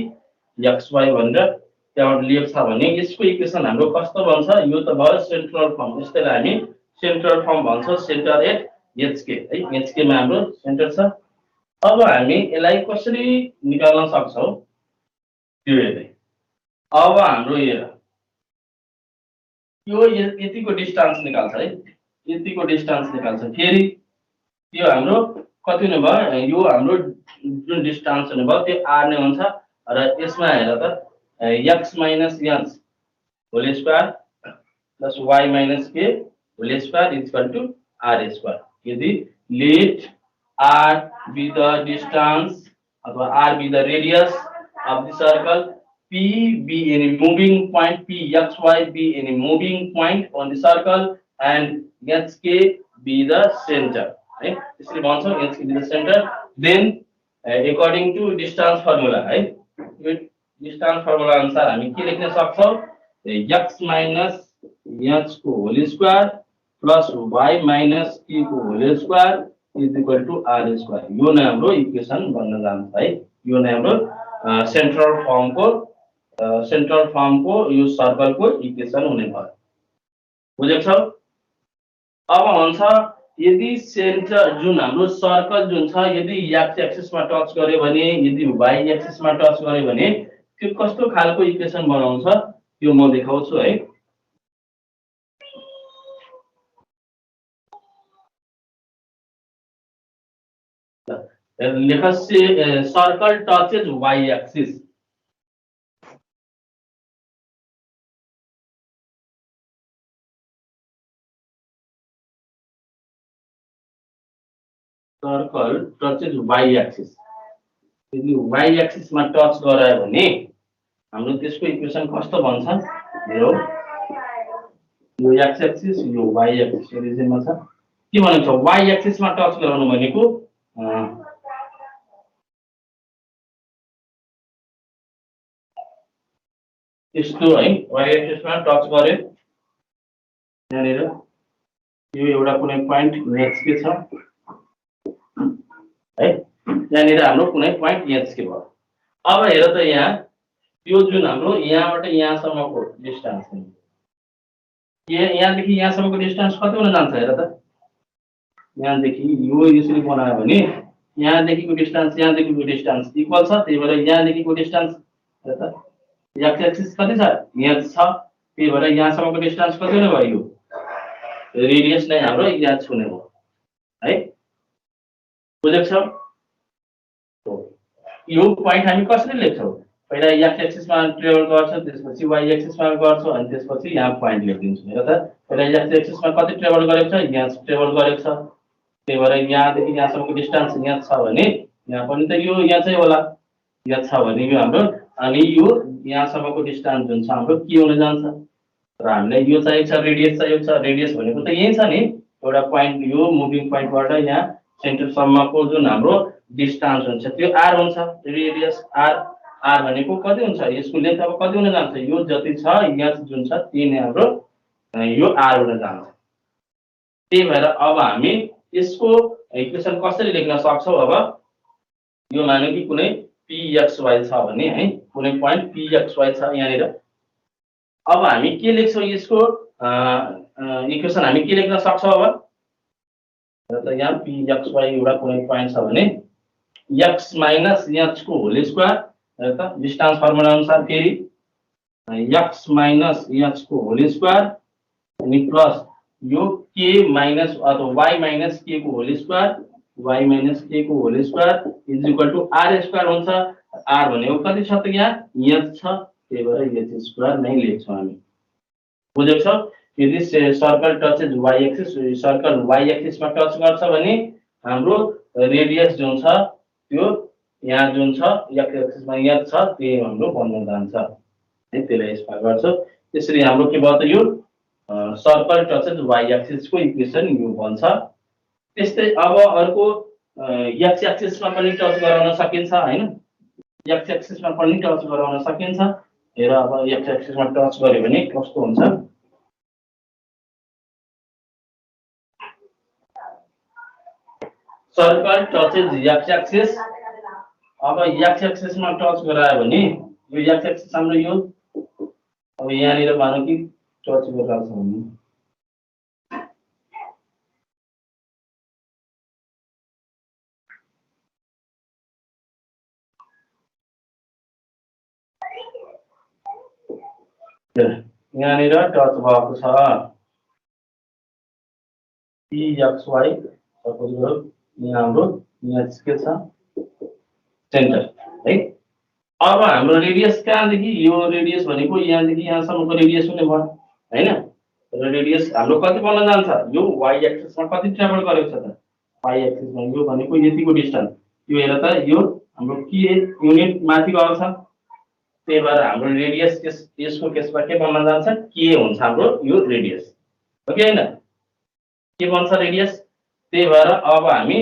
एक्सवाई भनेर त्यहाँबाट लिएको छ भने यसको इक्वेसन हाम्रो कस्तो बन्छ यो त भयो सेन्ट्रल फर्म यसलाई हामी सेन्ट्रल फर्म भन्छौँ सेन्टर एट एचके है एचकेमा हाम्रो सेन्टर छ अब हामी यसलाई कसरी निकाल्न सक्छौँ त्यो हेर्दै अब हाम्रो हेर यो यतिको डिस्टेन्स निकाल्छ है यतिको डिस्टेन्स निकाल्छ फेरि यो हाम्रो कति हुने भयो यो हाम्रो जुन डिस्टेन्स हुने भयो त्यो आर नै हुन्छ र यसमा हेर त x minus h whole square plus y minus k whole square equal to r square यदि let r be the distance अथवा r be the radius of the circle P be any moving point P x y be any moving point on the circle and HK be the center right यसरी भन्छौं HK be the center then according to distance formula है यो distance formula अनुसार हामी के लेख्न सक्छौं x minus h को whole square plus y minus k को whole square is equal to r square यो नै हाम्रो इक्वेसन बन्न जान्छ है यो नै हाम्रो सेन्ट्रल फर्म को यो सर्कल को इक्वेसन हुने भयो बुझेको छ अब हुन्छ यदि सेन्टर जुन हाम्रो सर्कल जुन छ यदि एक्स एक्सिस मा टच गर्यो भने यदि वाई एक्सिस मा टच गर्यो भने त्यो कस्तो खालको इक्वेसन बनाउँछ त्यो म देखाउँछु है लेख circle touches Y axis circle touches Y axis यदि वाई एक्सिस मा टच गरायो भने हाम्रो त्यसको इक्वेसन कस्तो बन्छ हेरौ यो एक्स एक्सिस यो वाई एक्सिस ओरिजिनमा छ के भनेको छ वाई एक्सिस मा टच गराउनु भनेको यस्तो है वाई एक्सिस मा टच गर्यो यहाँनिर यो एउटा कुनै प्वाइन्ट एचके छ है यहाँनिर हाम्रो कुनै प्वाइन्ट एचके भयो अब हेर त यहाँ यो जुन हाम्रो यहाँबाट यहाँसम्मको डिस्टेन्स हो यहाँदेखि यहाँसम्मको डिस्टेन्स कति हुन जान्छ हेर त यहाँदेखि यो यसरी बनायो भने यहाँदेखिको डिस्टेन्स इक्वल छ त्यही भएर यहाँदेखिको डिस्टेन्स हेर त एक्स एक्सिस कति छ एच छ त्यही भएर यहाँसम्मको डिस्टेन्स कति हुने भयो यो रेडियस नै हाम्रो एच हुने भयो है बुझेको छ यो प्वाइन्ट हामी कसरी लेख्छौं पहिला एक्स एक्सिस मा ट्रेभल गर्छ त्यसपछि वाई एक्सिस मा गर्छ अनि त्यसपछि यहाँ प्वाइन्ट लेखिदिन्छु हेर त पहिला एक्स एक्सिस मा कति ट्रेभल गरेको छ यहाँ ट्रेभल गरेको छ त्यही भएर यहाँदेखि यहाँसम्मको डिस्टेन्स यहाँ छ भने यहाँ पनि त यो यहाँ चाहिँ होला यहाँ छ भने यो हाम्रो अनि यो यहाँसम्मको डिस्टेन्स जुन छ हाम्रो के हुन जान्छ र हामीलाई यो चाहिएको छ रेडियस भनेको त यही छ नि एउटा प्वाइन्ट यो मुभिङ प्वाइन्टबाट यहाँ सेन्टरसम्मको जुन हाम्रो डिस्टेन्स हुन्छ त्यो आर हुन्छ रेडियस आर भनेको कति हुन्छ यसको लेन्थ अब कति हुन जान्छ यो जति छ यहाँ जुन छ त्यही नै हाम्रो यो आर हुन जान्छ त्यही भएर अब हामी यसको इक्वेसन कसरी लेख्न सक्छौं अब यो मानौ कि कुनै pxy छ भने है कुनै प्वाइन्ट pxy छ यहाँनिर अब हामी के लेख्छौं यसको इक्वेसन हामी के लेख्न सक्छौं अब त यहाँ pxy एउटा कुनै प्वाइन्ट छ भने x माइनस h को होल स्क्वायर त डिस्टेन्स फर्मुला अनुसार फेरि x माइनस h को होल स्क्वायर अनि प्लस यो k माइनस अथवा y माइनस k को whole square y minus k को whole square is equal to r square हुन्छ r भनेको कति छ त यहाँ h छ त्यही भएर h स्क्वायर नै लेख्छौं हामी बुझेको छ यदि circle touches y axis circle y axis मा टच गर्छ भने हाम्रो रेडियस जुन छ त्यो यहाँ जुन छ x एक्सिस मा यहाँ छ त्यो हाम्रो बन्न जान्छ है त्यसलाई स्क्वायर गर्छ त्यसरी हाम्रो के भयो त यो सर्कल टचेज वाइ एक्सिसको इक्वेसन यो बन्छ। त्यस्तै अब अर्को एक्स एक्सिसमा पनि टच गराउन सकिन्छ हैन, एक्स एक्सिसमा पनि टच गराउन सकिन्छ। हेर अब एक्स एक्सिसमा टच गर्यो भने कस्तो हुन्छ, सर्कल टचेज एक्स एक्सिस। अब एक्स एक्सिसमा टच गरायो भने यो एक्स एक्सिस हाम्रो यो अब यहाँनिर मानौँ कि टच गरिरहेको छ भने यहाँनिर टच भएको छ PXY, सपोज गरौँ यहाँ हाम्रो यहाँ के छ सेन्टर है। अब हाम्रो रेडियस कहाँदेखि, यो रेडियस भनेको यहाँदेखि यहाँसम्मको रेडियस हुने भयो हैन। र रेडियस हाम्रो कति बन्न जान्छ, यो वाइ एक्सिसमा कति ट्राभल गरेको छ त, वाइ एक्सिसमा यो भनेको यतिको डिस्टेन्स। यो हेर त यो हाम्रो के युनिट माथि गएको छ, त्यही भएर हाम्रो रेडियस यसको केसमा के बन्न जान्छ, के हुन्छ हाम्रो यो रेडियस हो कि हैन, के बन्छ रेडियस। त्यही भएर अब हामी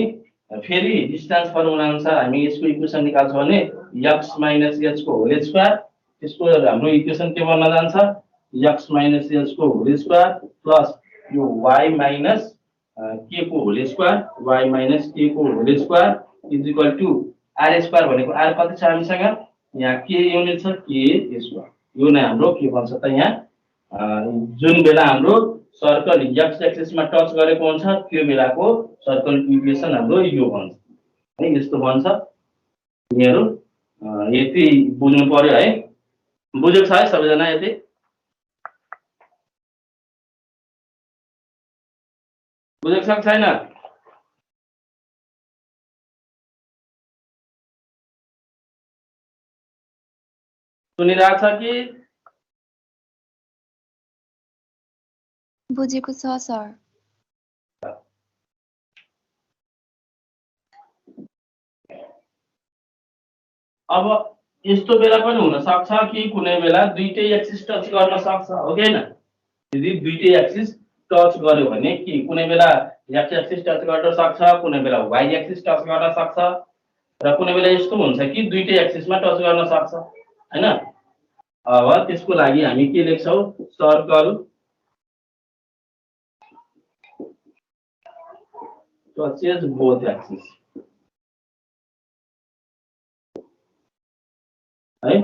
फेरि डिस्टेन्स फर्मुला अनुसार हामी यसको इक्वेसन निकाल्छौँ भने x माइनस h को होल स्क्वायर, त्यसको हाम्रो इक्वेसन के बन्न जान्छ, x माइनस h को होल स्क्वायर प्लस यो y माइनस k को whole square, y minus k को whole square is equal to r square भनेको r कति छ हामीसँग यहाँ k युनिट छ k स्क्वायर। यो नै हाम्रो के बन्छ त यहाँ जुन बेला हाम्रो सर्कल एक्स एक्सिसमा टच गरेको हुन्छ त्यो बेलाको सर्कल इक्वेसन हाम्रो यो बन्छ है, यस्तो बन्छ। यिनीहरू यति बुझ्नु पर्यो है, बुझेको छ है सबैजना, यति बुझेको छ छैन, सुनिरहेको छ कि
बुझेको छ सर।
अब यस्तो बेला पनि हुन सक्छ कि कुनै बेला दुईटै एक्सिस टच गर्न सक्छ हो कि हैन। यदि दुईटै एक्सिस टच गर्यो भने कि कुनै बेला एक्स एक्सिस टच गर्न सक्छ, कुनै बेला वाइ एक्सिस टच गर्न सक्छ, र कुनै बेला यस्तो हुन्छ कि दुईटै एक्सिसमा टच गर्न सक्छ हैन। अब त्यसको लागि हामी के लेख्छौँ, सर्कल टचेज बोथ एक्सिस है।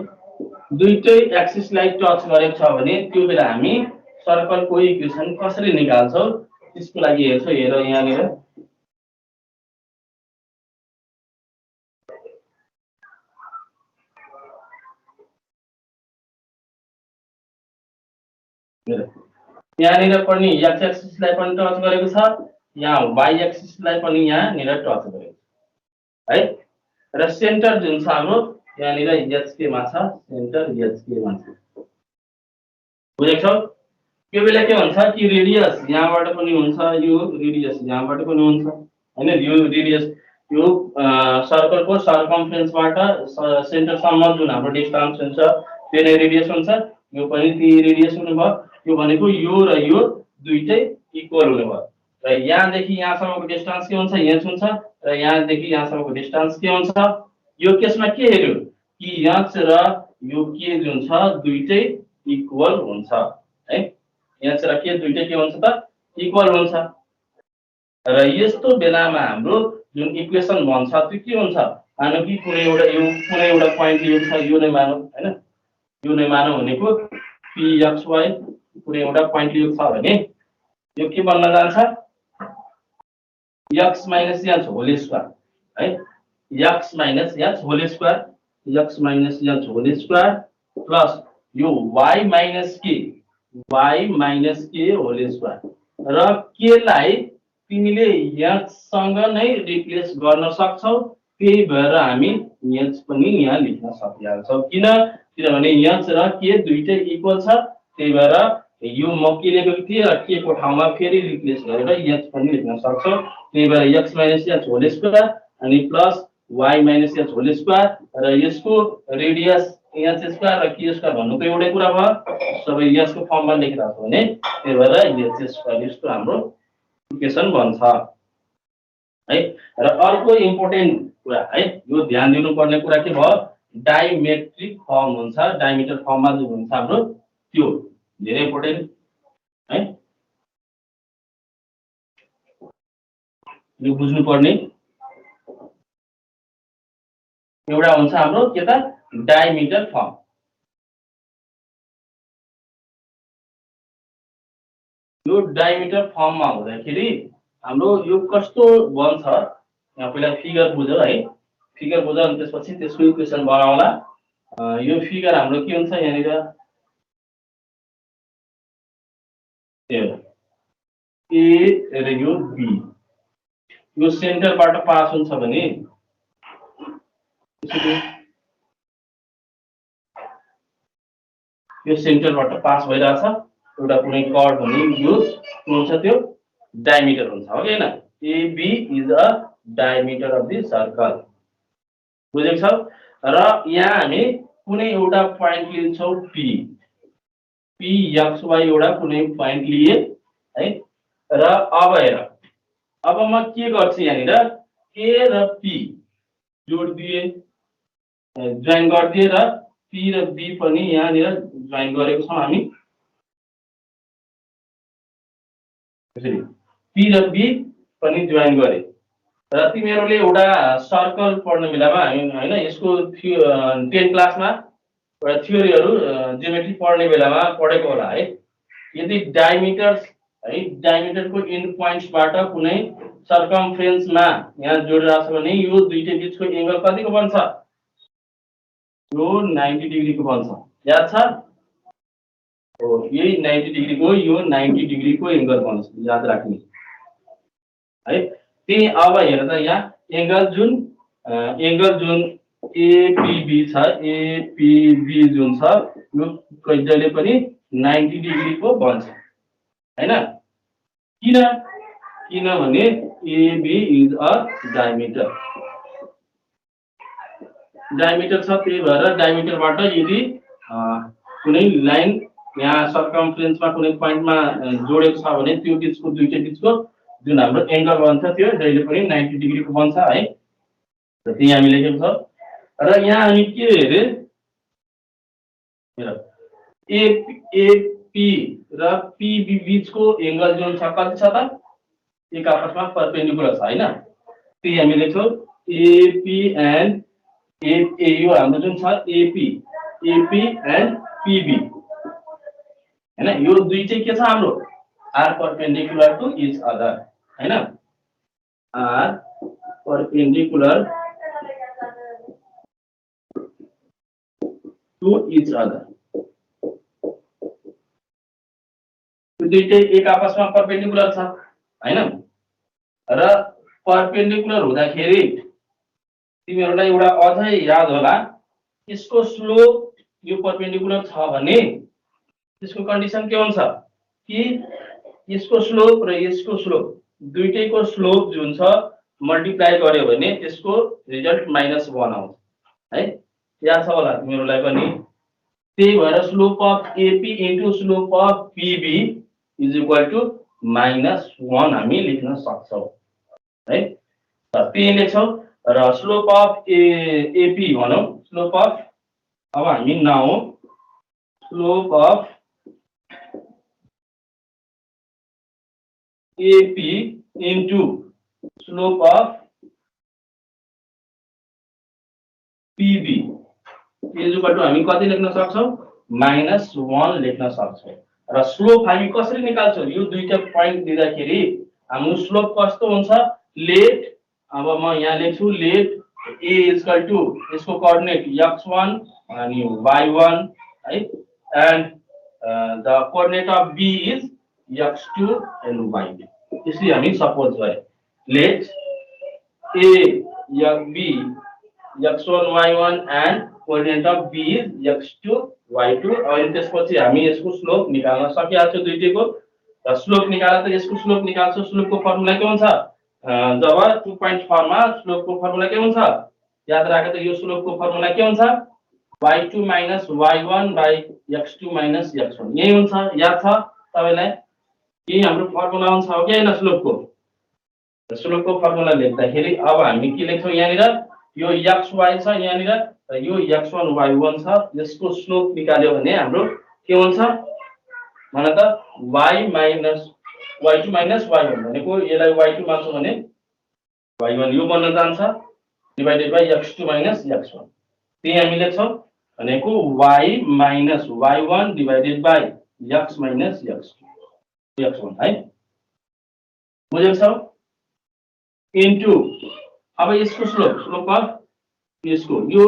दुईटै एक्सिसलाई टच गरेको छ भने त्यो बेला हामी सर्कलको इक्वेसन कसरी निकाल्छौँ त्यसको लागि हेर्छौँ। हेर यहाँनिर यहाँनिर पनि एक्स एक्सिसलाई पनि टच गरेको छ, यहाँ वाइ एक्सिसलाई पनि यहाँनिर टच गरेको छ है। र सेन्टर जुन छ हाम्रो यहाँनिर HK मा छ, सेन्टर HK मा छ, बुझेको छौ। त्यो बेला के हुन्छ कि रेडियस यहाँबाट पनि हुन्छ, यो रेडियस यहाँबाट पनि हुन्छ हैन। यो रेडियस यो सर्कलको सर्कम्फरेन्सबाट सेन्टरसम्म जुन हाम्रो डिस्टेन्स हुन्छ त्यो नै रेडियस हुन्छ, यो पनि त्यही रेडियस हुने भयो। यो भनेको यो र यो दुईटै इक्वल हुने भयो। र यहाँदेखि यहाँसम्मको डिस्टेन्स के हुन्छ, h हुन्छ, र यहाँदेखि यहाँसम्मको डिस्टेन्स के हुन्छ। यो केसमा के हेर्यो कि h र यो k जुन छ दुईटै इक्वल हुन्छ है। h र k दुईटै के हुन्छ त इक्वल हुन्छ। र यस्तो बेलामा हाम्रो जुन इक्वेसन बन्छ त्यो के हुन्छ, मानौ कि कुनै एउटा पोइन्ट लिएको छ, यो नै मानौ हैन, यो नै मानौ भनेको PXY कुनै एउटा पोइन्ट लिएको छ भने यो के बन्न जान्छ, x minus h whole square है, x minus h whole square, x minus h whole square plus यो y minus k whole square. र k लाई तिमीले h सँग नै रिप्लेस गर्न सक्छौ, त्यही भएर हामी h पनि यहाँ लेख्न सकिहाल्छौ। किनभने h र k दुईटै इक्वल छ, त्यही भएर यो म के लेखेको थिएँ र k को ठाउँमा फेरि रिप्लेस गरेर h पनि लेख्न सक्छौ। त्यही भएर x minus h whole square अनि plus y minus h whole square, र यसको रेडियस एच स्क्वायर र के स्क्वायर भन्नुको एउटै कुरा भयो सबै यसको फर्ममा लेखिरहेको छ भने त्यही भएर एच स्क्वायर यस्तो हाम्रो इक्वेसन बन्छ है। र अर्को इम्पोर्टेन्ट कुरा है यो ध्यान दिनुपर्ने कुरा के भयो डाइमेट्रिक फर्म हुन्छ डाइमिटर फर्ममा जो हुन्छ हाम्रो त्यो धेरै इम्पोर्टेन्ट है यो बुझ्नु पर्ने एउटा हुन्छ हाम्रो के त डाइमिटर फर्म यो डाइमिटर फर्ममा हुँदाखेरि हाम्रो यो कस्तो बन्छ यहाँ पहिला फिगर बुझ्यो है फिगर बुझ्यो अनि त्यसपछि त्यसको इक्वेसन बनाउला यो फिगर हाम्रो के हुन्छ यहाँनिर ए र यो बी यो सेन्टरबाट पास हुन्छ भने यो सेन्टरबाट पास भइरहेछ एउटा कुनै कर्ड भने यो हुन्छ त्यो डायमिटर हुन्छ हो कि हैन AB is a diameter of the circle बुझेको छ र यहाँ हामी कुनै एउटा प्वाइन्ट लिन्छौं P XY एउटा कुनै प्वाइन्ट लिए है र अब हेर अब म के गर्छु यहाँनिर A र P जोड दिए जोइन गर्दिए र P र B पनि यहाँनिर जोइन गरेको छौं हामी त्यसरी P र B पनि जोइन गरे र तिमीहरुले एउटा सर्कल पढ्ने बेलामा हैन यसको 10 क्लासमा एउटा थ्योरीहरु ज्योमेट्री पढ्ने बेलामा पढेको होला है यदि डायमिटर्स है डायमिटरको एन्ड पोइन्ट्सबाट कुनै सर्कमफ्रेन्समा यहाँ जोडिरहेको छ भने यो दुईटै बीचको एंगल कतिको बन्छ यो 90 डिग्रीको बन्छ याद छ हो यही 90 डिग्रीको यो 90 डिग्रीको एंगल बन्छ याद राख्नु है त्यही अब हेर त यहाँ एंगल जुन APB छ APB जुन छ यो कहिले पनि 90 डिग्रीको बन्छ हैन किनभने AB इज अ डायमिटर छ त्यही भएर डायमिटरबाट यदि कुनै लाइन यहाँ सर्कमफ्रेन्समा कुनै पोइन्टमा जोडेको छ भने त्यो बीचको दुईटै बीचको जुन हाम्रो एंगल बन्छ त्यो जहिले पनि 90 डिग्रीको बन्छ है र त्यही हामी लेखेको छ र यहाँ हामी के हेरे AP र PB बीचको एंगल जुन छ कति छ त एक आपसमा परपेन्डिकुलर छ हैन त्यही हामी लेख्छौं AP एन्ड यो हाम्रो जुन छ AP एन्ड PB हैन यो दुई चाहिँ के छ हाम्रो r perpendicular to each other हैन r perpendicular to each other यो दुईटै एक आपसमा परपेन्डिकुलर छ हैन र परपेन्डिकुलर हुँदाखेरि तिमीहरुलाई एउटा अझै याद होला यसको स्लोप यो परपेन्डिकुलर छ भने त्यसको कन्डिसन के हुन्छ कि यसको स्लोप र यसको स्लोप दुईटैको स्लोप जुन छ मल्टिप्लाई गर्यो भने त्यसको रिजल्ट -1 आउँछ है याद छ होला तिमीहरुलाई पनि त्यही भएर slope of AP into slope of PB is equal to -1 हामी लेख्न सक्छौं है त त्यही लेख्छौं र स्लोप अफ AP भनौं स्लोप अफ अब हामी now slope of AP into slope of PB is equal to हामी कति लेख्न सक्छौं -1 लेख्न सक्छौं र स्लोप हामी कसरी निकाल्छौं यो दुईटा प्वाइन्ट दिँदाखेरि हाम्रो स्लोप कस्तो हुन्छ लेट अब म यहाँ लेख्छु let A is equal to यसको कोअर्डिनेट x1 अनि y1 है and the coordinate of B is x2 and y2 यसरी हामी सपोज गरे let A B x1 y1 and coordinate of B is x2 y2 अनि त्यसपछि हामी यसको स्लोप निकाल्न सकिहाल्छौं दुईटैको र स्लोप निकाल्दा त यसको स्लोप निकाल्छौं स्लोपको फर्मुला के हुन्छ जब 2.4 मा स्लोपको फर्मुला के हुन्छ याद राखे त यो स्लोपको फर्मुला के हुन्छ y2 minus y1 by x2 minus x1 यही हुन्छ याद छ तपाईलाई यही हाम्रो फर्मुला हुन्छ हो कि हैन स्लोपको फर्मुला लेख्दाखेरि अब हामी के लेख्छौं यहाँनिर यो xy छ यहाँनिर र यो x1 y1 छ यसको स्लोप निकाल्यो भने हाम्रो के हुन्छ भने त y minus y2 minus y1 भनेको यसलाई y2 मान्छौं भने y1 यो बन्न जान्छ divided by x2 minus x1 त्यही हामी लेख्छौं भनेको y minus y1 divided by x minus x2 x1 है बुझेको छ इन्टु अब यसको स्लोप अफ यसको यो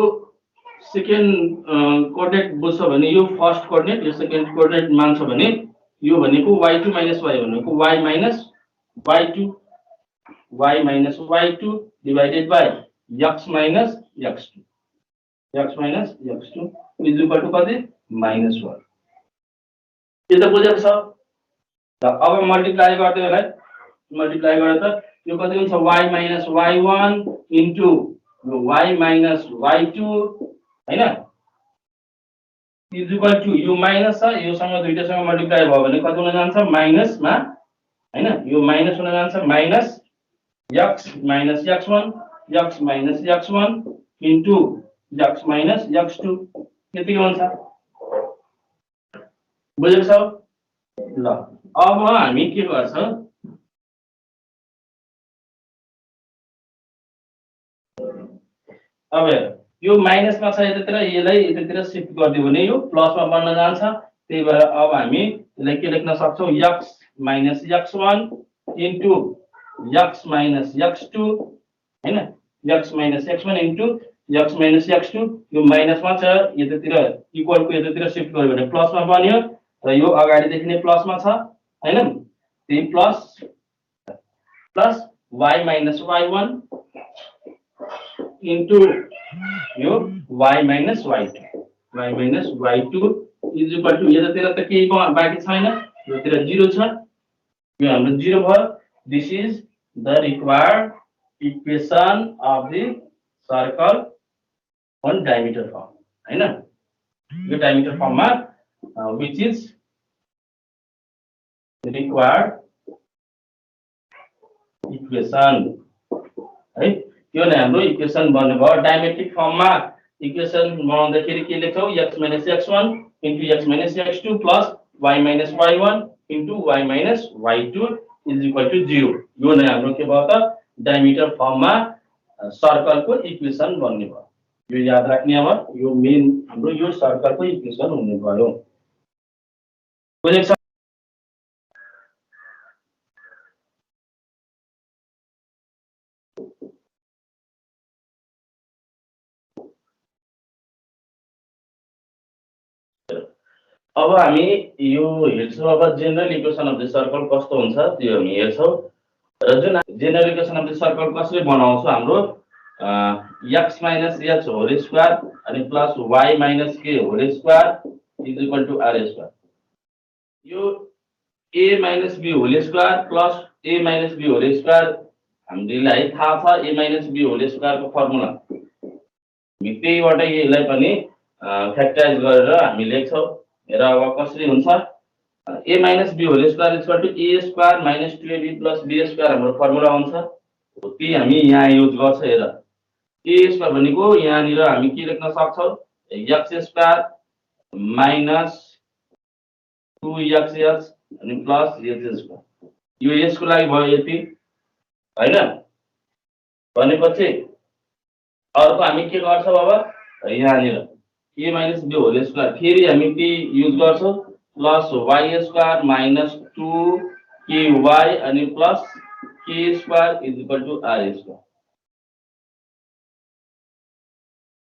सेकेन्ड कोअर्डिनेट बुझ्छ भने यो फर्स्ट कोअर्डिनेट यो सेकेन्ड कोअर्डिनेट मान्छ भने यो भनेको y2 minus y भनेको y minus y2 divided by x minus x2 is equal to कति -1 यो त बुझेको छ ल अब मल्टिप्लाई गर्दै होला मल्टिप्लाई गरेर त यो कति हुन्छ y minus y1 इन्टु यो y minus y2 हैन इज इक्वल टु यो माइनस छ यो सँग दुईटासँग मल्टिप्लाई भयो भने कति हुन जान्छ माइनस मा हैन यो माइनस हुन जान्छ minus x minus x1 into x minus x2 यति हुन्छ बुझेको छ ल अब हामी के गर्छौं अब यो माइनस मा छ यतातिर यसलाई यतातिर शिफ्ट गर्दियो भने यो प्लस मा बन्न जान्छ त्यही भएर अब हामी यसलाई के लेख्न सक्छौं x minus x1 into x minus x2 हैन x minus x1 into x minus x2 यो माइनस मा छ यतातिर इक्वल को यतातिर शिफ्ट गर्यो भने प्लस मा बन्यो र यो अगाडि देखिने प्लस मा छ हैन त्यही plus y minus y1 into यो y minus y2 is equal to यतातिर त केही बाँकी छैन यतातिर 0 छ यो हाम्रो 0 भयो this is the required equation of the circle on diameter form हैन यो diameter form मा which is required equation है यो नै हाम्रो इक्वेसन बन्ने भयो डायमेट्रिक फर्म मा इक्वेसन बनाउँदाखेरि के लेख्छौ x minus x1 into x minus x2 plus y minus y1 into y minus y2 is equal to 0 यो नै हाम्रो के भयो त डायमिटर फर्म मा सर्कल को इक्वेसन बन्ने भयो यो याद राख्ने अब यो मेन हाम्रो यो सर्कल को इक्वेसन हुने भयो बुझेको छ अब हामी यो हेर्छौं अब general equation of the circle कस्तो हुन्छ त्यो हामी हेर्छौं र जुन general equation of the circle कसले बनाउँछ हाम्रो x minus h whole square अनि plus y minus k whole square is equal to r square यो a minus b whole square plus a minus b whole square हामीलाई थाहा छ a minus b whole square को formula हामी त्यहीबाट यसलाई पनि फ्याक्टराइज गरेर हामी लेख्छौं र अब कसरी हुन्छ a minus b whole square is equal to a square minus 2ab plus b square हाम्रो फर्मुला हुन्छ त्यही हामी यहाँ युज गर्छौं हेर a स्क्वायर भनेको यहाँ निर हामी के लेख्न सक्छौं x स्क्वायर माइनस 2xh अनि प्लस h स्क्वायर यो s को लागि भयो यति हैन भनेपछि अर्को हामी के गर्छौं अब यहाँ निर a minus b whole square फेरि हामी के युज गर्छौं plus y square minus 2ky अनि plus k square is equal to r square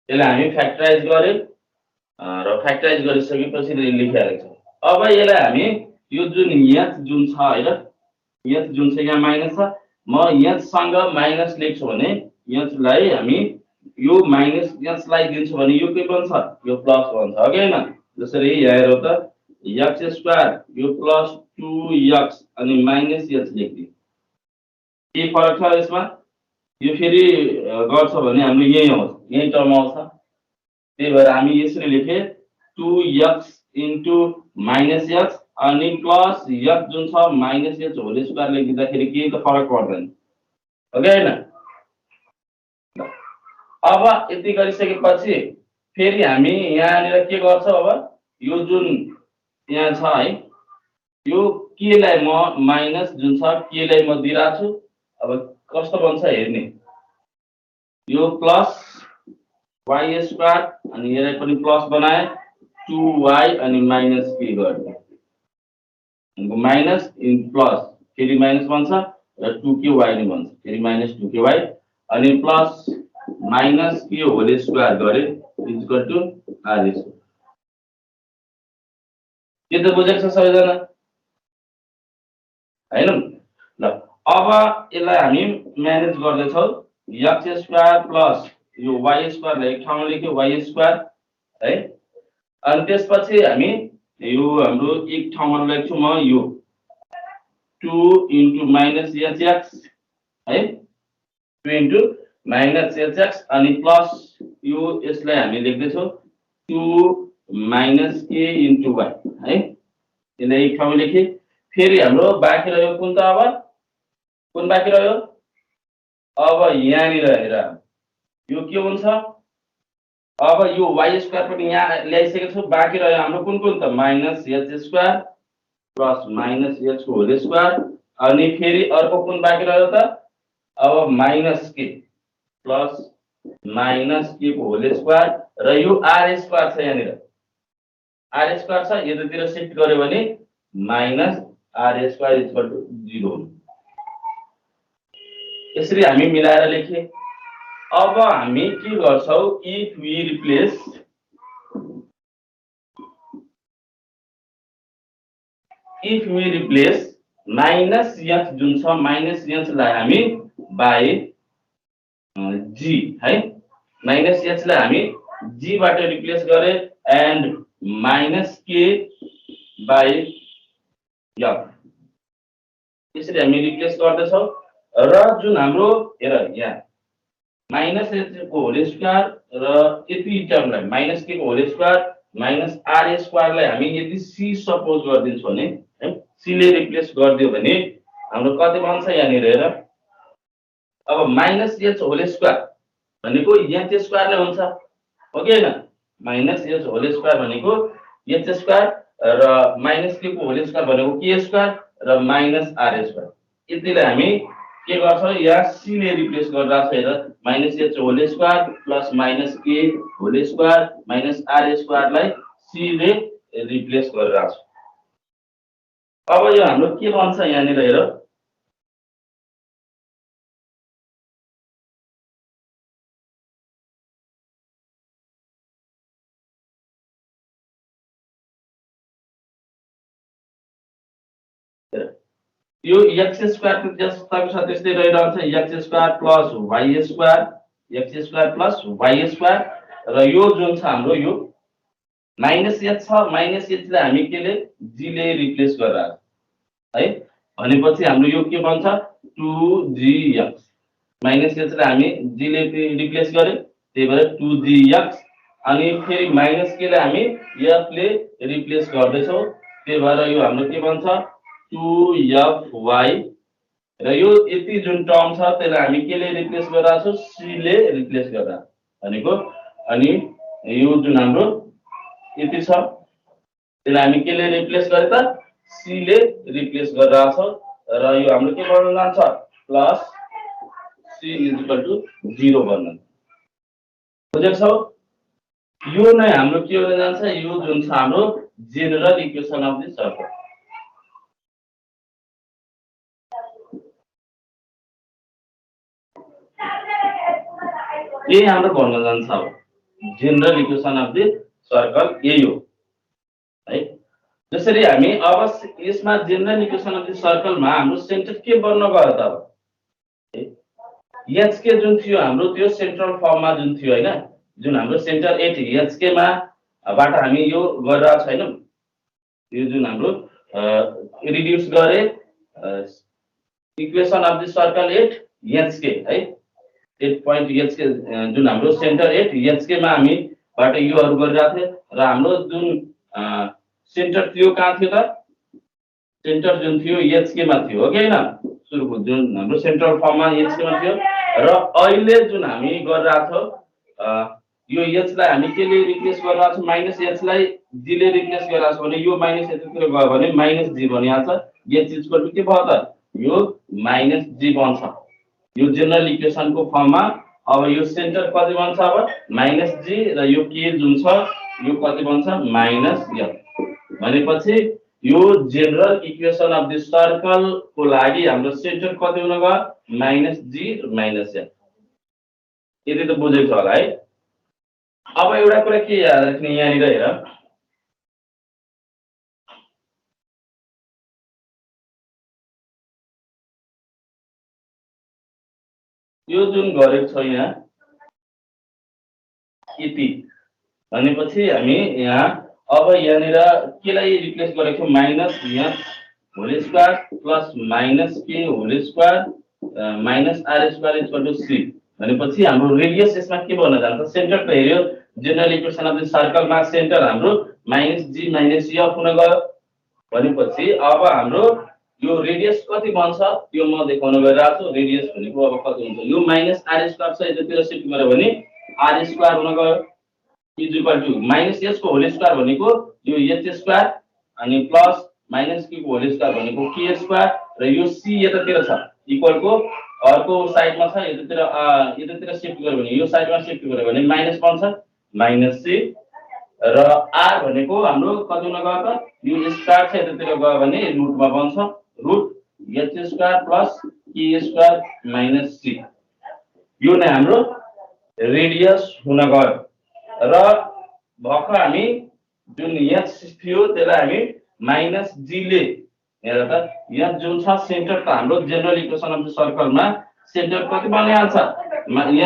यसलाई हामी फ्याक्टराइज गर्यौं र फ्याक्टराइज गरिसकेपछि लेखिरहेको छ अब यसलाई हामी यो जुन h जुन छ हैन h जुन छ यहाँ माइनस छ म h सँग माइनस लेख्छु भने h लाई हामी यो माइनस h लाई दिन्छु भने यो के बन्छ यो प्लस बन्छ हो कि हैन जसरी यहाँ हेरौ त x स्क्वायर यो प्लस 2x अनि माइनस h लेख्दियौ के फरक छ यसमा यो फेरि गर्छ भने हाम्रो यही आउँछ यही टर्म आउँछ त्यही भएर हामी यसरी लेखे 2x इन्टु माइनस x अनि प्लस x जुन छ माइनस h होल स्क्वायर लेखिदिँदाखेरि केही त फरक पर्दैन हो कि हैन। अब यति गरिसकेपछि फेरि हामी यहाँनिर के गर्छौं अब यो जुन यहाँ छ है यो k लाई म माइनस जुन छ k लाई म दिइराछु छु। अब कस्तो बन्छ हेर्ने यो प्लस y स्क्वायर अनि यसलाई पनि प्लस बनाए 2y अनि माइनस k गर्ने अनि माइनस इन प्लस फेरि माइनस बन्छ र 2ky नि बन्छ फेरि माइनस 2ky अनि plus minus k whole square गरे इक्वल टु r स्क्वायर। के त बुझेको छ सबैजना हैन ल। अब यसलाई हामी म्यानेज गर्दै छौ x स्क्वायर प्लस यो y स्क्वायर लाई एक ठाउँमा लेख्यो y स्क्वायर है अनि त्यसपछि हामी यो हाम्रो एक ठाउँमा लेख्छु म यो 2 इन्टु माइनस hx है 2 इन्टु माइनस hx अनि प्लस यो यसलाई हामी लेख्दै छौ 2 माइनस k इन्टु y है यसलाई एक ठाउँमा लेखे। फेरि हाम्रो बाँकी रह्यो कुन त अब कुन बाँकी रह्यो अब यहाँनिर हेर यो के हुन्छ अब यो y स्क्वायर पनि यहाँ ल्याइसकेको छु बाँकी रह्यो हाम्रो कुन कुन त minus h square plus minus h को होल स्क्वायर अनि फेरि अर्को कुन बाँकी रह्यो त अब minus k plus minus k को होल स्क्वायर र यो r स्क्वायर छ यहाँनिर r स्क्वायर छ यतातिर शिफ्ट गर्यो भने minus r square equal to 0 यसरी हामी मिलाएर लेखे। अब हामी के गर्छौ if we replace minus h जुन छ माइनस h लाई हामी बाइ g है माइनस h लाई हामी g बाट रिप्लेस गरे and minus k by f यसरी हामी रिप्लेस गर्दै छौ र जुन हाम्रो हेर यहाँ माइनस h को होल स्क्वायर र यति टर्मलाई माइनस k को whole square minus r square लाई हामी यदि c सपोज गर्दिन्छौ भने है c ले रिप्लेस गर्दियो भने हाम्रो कति बन्छ यहाँनिर हेर अब माइनस h होल स्क्वायर भनेको h स्क्वायर नै हुन्छ हो कि हैन माइनस h होल स्क्वायर भनेको h स्क्वायर र माइनस k को होल स्क्वायर भनेको k स्क्वायर र माइनस r स्क्वायर यतिलाई हामी के गर्छौ यहाँ c ले रिप्लेस गर्दा छ हेर minus h whole square plus minus k whole square minus r square लाई c ले रिप्लेस गरिरा छ। अब यो हाम्रो के बन्छ यहाँनिर हेर यो x स्क्वायर जस्ताको छ त्यस्तै रहिरहन्छ x square plus y square र यो जुन छ हाम्रो यो माइनस h छ माइनस h लाई हामी केले g ले रिप्लेस गरेर है भनेपछि हाम्रो यो के बन्छ 2gx माइनस h लाई हामी g ले रिप्लेस गरे त्यही भएर 2gx अनि फेरि माइनस k लाई हामी f ले रिप्लेस गर्दै छौ त्यही भएर यो हाम्रो के बन्छ 2fy र यो यति जुन टर्म छ त्यसलाई हामी के ले रिप्लेस गरिरा छौ c ले रिप्लेस गर्दा भनेको अनि यो जुन हाम्रो यति छ त्यसलाई हामी के ले रिप्लेस गरे त c ले रिप्लेस गरिरा छौ र यो हाम्रो के बन्न जान्छ प्लस c इक्वल टु 0 बन्न बुझेको छौ। यो नै हाम्रो के हुन जान्छ यो जुन छ हाम्रो general equation of the circle यही हाम्रो बन्न जान्छ अब general equation of the circle यही हो है। जसरी हामी अब यसमा जेनरल इक्वेसन अफ द सर्कलमा हाम्रो सेन्टर के बन्न गयो त अब hk जुन थियो हाम्रो त्यो सेन्ट्रल फर्ममा जुन थियो हैन जुन हाम्रो सेन्टर 8 hk मा बाट हामी यो गरिरा छैनौं यो जुन हाम्रो रिड्युस गरे equation of the circle 8 hk है 8 point hk जुन हाम्रो सेन्टर 8 hk मा हामी बाट योहरू गरिरहेको थियो र हाम्रो जुन सेन्टर थियो कहाँ थियो त सेन्टर जुन थियो एचके मा थियो हो कि हैन सुरुको जुन हाम्रो सेन्ट्रल फर्ममा एचके मा थियो र अहिले जुन हामी गरिरहेको छौं यो एच लाई हामी केले रिप्लेस गरिरहेको छौं माइनस एच लाई जी ले रिप्लेस गरिरहेको छौं भने यो माइनस एच तिर गयो भने माइनस जी बनिहाल्छ एच इक्वल टु के भयो त यो माइनस जी बन्छ यो जनरल इक्वेसनको फर्ममा अब यो सेन्टर कति बन्छ अब माइनस जी र यो के जुन छ यो कति बन्छ माइनस एफ भनेपछि यो general equation of the circle को लागि हाम्रो सेन्टर कति हुन गयो माइनस जी माइनस एफ यति त बुझेको छ होला है अब एउटा कुरा के याद राख्ने यहाँनिर हेर यो जुन गरेको छ यहाँ यति भनेपछि हामी यहाँ अब यहाँनिर केलाई रिप्लेस गरेको छौं minus f whole square plus minus k whole square minus r square equal to c भनेपछि हाम्रो रेडियस यसमा के बन्न जान्छ सेन्टर त हेर्यो जनरल इक्वेसन अफ द सर्कलमा सेन्टर हाम्रो माइनस जी माइनस एफ हुन गयो भनेपछि अब हाम्रो यो रेडियस कति बन्छ त्यो म देखाउन गइरहेको छु रेडियस भनेको अब कति हुन्छ यो माइनस आर स्क्वायर छ यतातिर शिफ्ट गर्यो भने आर स्क्वायर हुन गयो is equal to minus H को होल स्क्वायर भनेको यो एच स्क्वायर अनि प्लस माइनस के को होल स्क्वायर भनेको के स्क्वायर र यो सी यतातिर छ इक्वल को अर्को साइडमा छ यतातिर शिफ्ट गर्यो भने यो साइडमा शिफ्ट गर्यो भने माइनस बन्छ माइनस सी र आर भनेको हाम्रो कति हुन गयो त यो स्क्वायर छ यतातिर गयो भने रुटमा बन्छ रुट एच स्क्वायर प्लस के स्क्वायर माइनस सी यो नै हाम्रो रेडियस हुन गयो र भर्खर हामी जुन एच थियो त्यसलाई हामी माइनस जी ले हेर त यहाँ जुन छ सेन्टर त हाम्रो जनरल इक्वेसन अफ द सर्कलमा सेन्टर कति बनिहाल्छ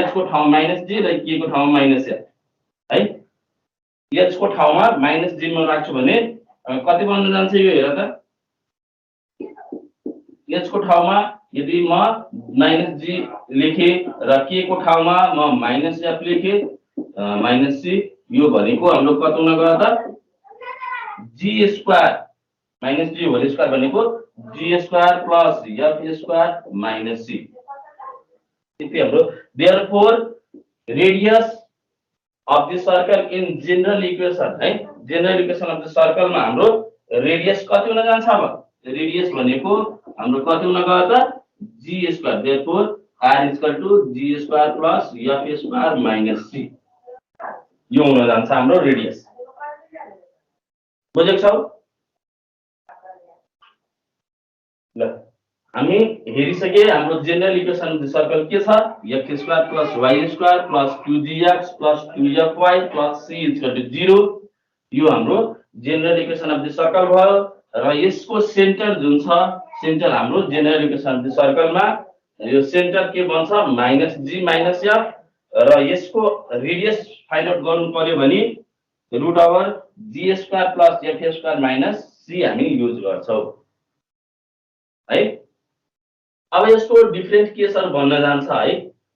एच को ठाउँमा माइनस जी र के को ठाउँमा माइनस एच है एच को ठाउँमा माइनस जी मा राख्छु भने कति बन्न जान्छ यो हेर त एच को ठाउँमा यदि म माइनस जी लेखे र के को ठाउँमा म माइनस एफ लेखे माइनस सी यो भनेको हाम्रो कति हुन गयो त g square minus g whole square भनेको g square plus f square minus c यति हाम्रो therefore radius of the circle in general equation है general equation of the circle मा हाम्रो रेडियस कति हुन जान्छ अब रेडियस भनेको हाम्रो कति हुन गयो त g square therefore r equal to g square plus f square minus c यो हुन जान्छ हाम्रो रेडियस बुझेको छौ ल हामी हेरिसके हाम्रो general equation of the circle के छ x square plus y square plus 2gx plus 2fy plus c equal to 0 यो हाम्रो general equation of the circle भयो र यसको सेन्टर जुन छ सेन्टर हाम्रो जनरल इक्वेसन अफ द सर्कलमा यो सेन्टर के बन्छ माइनस जी माइनस एफ र यसको रेडियस फाइन्ड आउट गर्नु पर्यो भने root over g square plus f square minus c हामी युज गर्छौं है अब यसको डिफरेन्ट केसहरु भन्न जान्छ है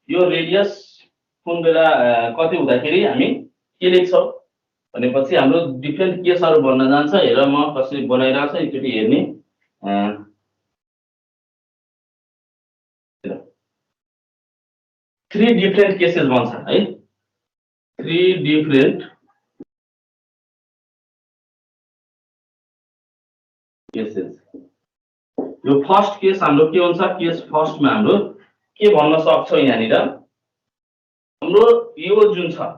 यो रेडियस कुन बेला कति हुँदाखेरि हामी के लेख्छौं भनेपछि हाम्रो डिफरेन्ट केसहरु भन्न जान्छ हेर म कसरी बनाइराछ एकचोटी हेर्ने थ्री डिफरेन्ट केसेस भन्छ है थ्री डिफरेन्ट केसेस यो फर्स्ट केस हाम्रो के हुन्छ केस फर्स्ट मा हाम्रो के भन्न सक्छौ यहाँनिर हाम्रो यो जुन छ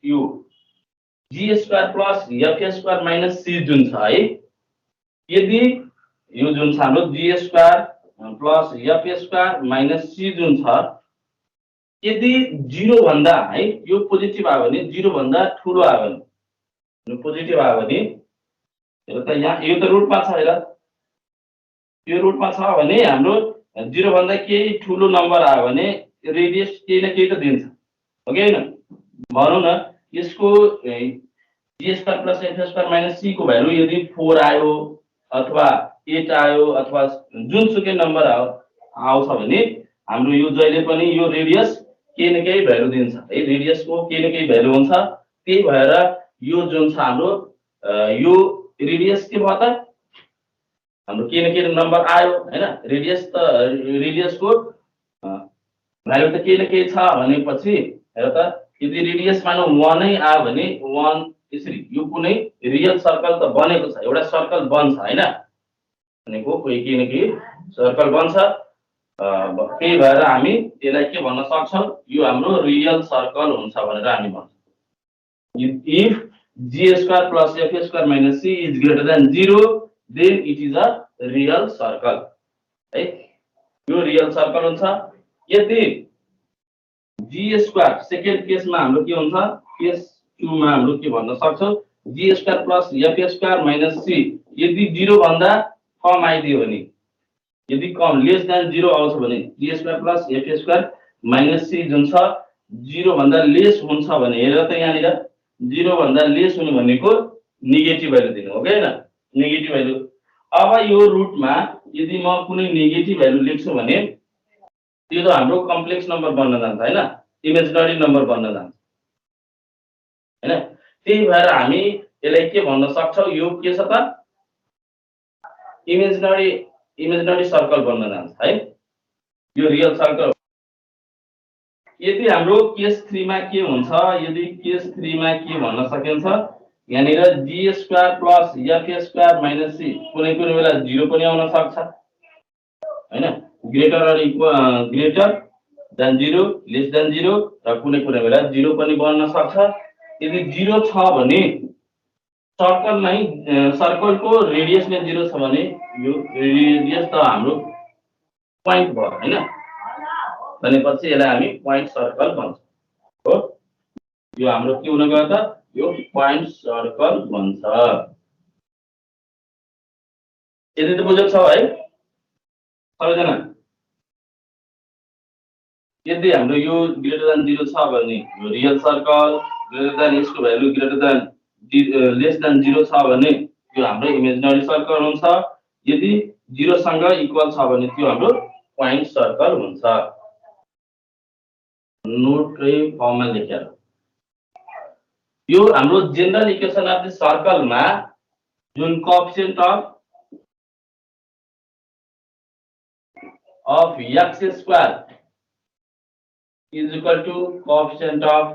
यो g square plus f square minus c जुन छ है यदि यो जुन छ हाम्रो g square plus f square minus c जुन छ यदि 0 भन्दा है यो पोजिटिभ आयो भने 0 भन्दा ठूलो आयो भने पोजिटिभ आयो भने हेर त यहाँ यो त रुटमा छ हेर यो रुटमा छ भने हाम्रो 0 भन्दा केही ठूलो नम्बर आयो भने रेडियस केही न केही त दिन्छ हो कि हैन भनौं न यसको g square plus f square minus c को भ्यालु यदि 4 आयो अथवा 8 आयो अथवा जुनसुकै नम्बर आउँछ भने हाम्रो यो जहिले पनि यो रेडियस केही न केही भ्यालु दिन्छ है रेडियस को केही न केही भ्यालु हुन्छ त्यही भएर यो जुन छ हाम्रो यो रेडियस के भयो त हाम्रो के न के नम्बर आयो हैन रेडियसको भ्यालु त के न के छ भनेपछि हेर त यदि रेडियस मानौ 1 नै आयो भने 1 यसरी यो कुनै रियल सर्कल त बनेको छ एउटा सर्कल बन्छ हैन भनेको कोही के न के सर्कल बन्छ त्यही भएर हामी यसलाई के भन्न सक्छौं यो हाम्रो रियल सर्कल हुन्छ भनेर हामी भन्छौं if g² plus f² - c is greater than 0 then it is a real circle है यो रियल सर्कल हुन्छ यदि g² सेकेन्ड केसमा हाम्रो के हुन्छ केस 2 मा हाम्रो के भन्न सक्छौं g² plus f² - c यदि 0 भन्दा कम आइदियो भने यदि कम लेस देन 0 आउँछ भने g² plus f² - c जुन छ 0 भन्दा लेस हुन्छ भने हेर त यहाँनिर 0 भन्दा लेस हुनु भनेको नेगेटिभ भ्यालु दिनु हो के हैन नेगेटिभ भ्यालु अब यो रुटमा यदि म कुनै नेगेटिभ भ्यालु लेख्छु भने त्यो त हाम्रो कम्प्लेक्स नम्बर बन्न जान्छ हैन इमेजिनरी नम्बर बन्न जान्छ हैन त्यही भएर हामी यसलाई के भन्न सक्छौं यो के छ त इमेजिनरी सर्कल बन्न जान्छ है यो रियल सर्कल यदि हाम्रो केस 3 मा के हुन्छ यदि केस 3 मा के भन्न सकिन्छ यहाँनिर g² plus f² - c कुनै बेला 0 पनि आउन सक्छ हैन ग्रेटर देन 0 लेस देन 0 र कुनै बेला 0 पनि बन्न सक्छ यदि 0 छ भने सर्कलको रेडियस नै 0 छ भने यो रेडियस त हाम्रो प्वाइन्ट भयो हैन भनेपछि यसलाई हामी प्वाइन्ट सर्कल भन्छौं हो यो हाम्रो के हुन गयो त यो प्वाइन्ट सर्कल भन्छ यदि त बुझ्नु छ है सबैजना यदि हाम्रो यो ग्रेटर देन 0 छ भने यो रियल सर्कल ग्रेटर देन यसको value greater than less than 0 छ भने यो हाम्रो इमेजिनरी सर्कल हुन्छ यदि 0 सँग इक्वल छ भने त्यो हाम्रो प्वाइन्ट सर्कल हुन्छ नोटकै फर्ममा लेखेर यो हाम्रो जनरल इक्वेसन अफ द सर्कलमा जुन coefficient of x² is equal to coefficient of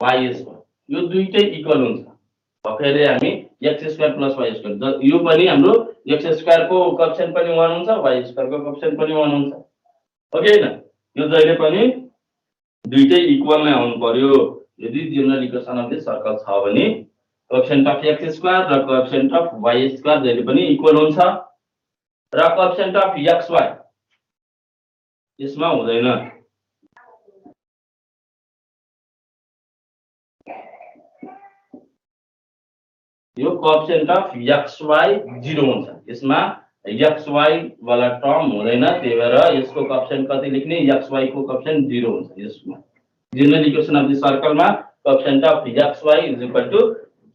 y². यो दुईटै इक्वल हुन्छ भर्खरै हामी x² plus y² यो पनि हाम्रो x² को कोएफिसिएन्ट पनि 1 हुन्छ y² को कोएफिसिएन्ट पनि 1 हुन्छ हो कि हैन यो जहिले पनि दुईटै इक्वल नै आउनु पर्यो यदि general equation of the circle छ भने कोएफिसिएन्ट अफ x² र कोएफिसिएन्ट अफ y² जहिले पनि इक्वल हुन्छ र कोएफिसिएन्ट अफ xy यसमा हुँदैन यो कोएफिसिएन्ट अफ xy 0 हुन्छ यसमा xy वाला टर्म हुँदैन त्यही भएर यसको कोएफिसिएन्ट कति लेख्ने xy को कोएफिसिएन्ट 0 हुन्छ यसमा जनरल इक्वेसन अफ द सर्कलमा कोएफिसिएन्ट अफ xy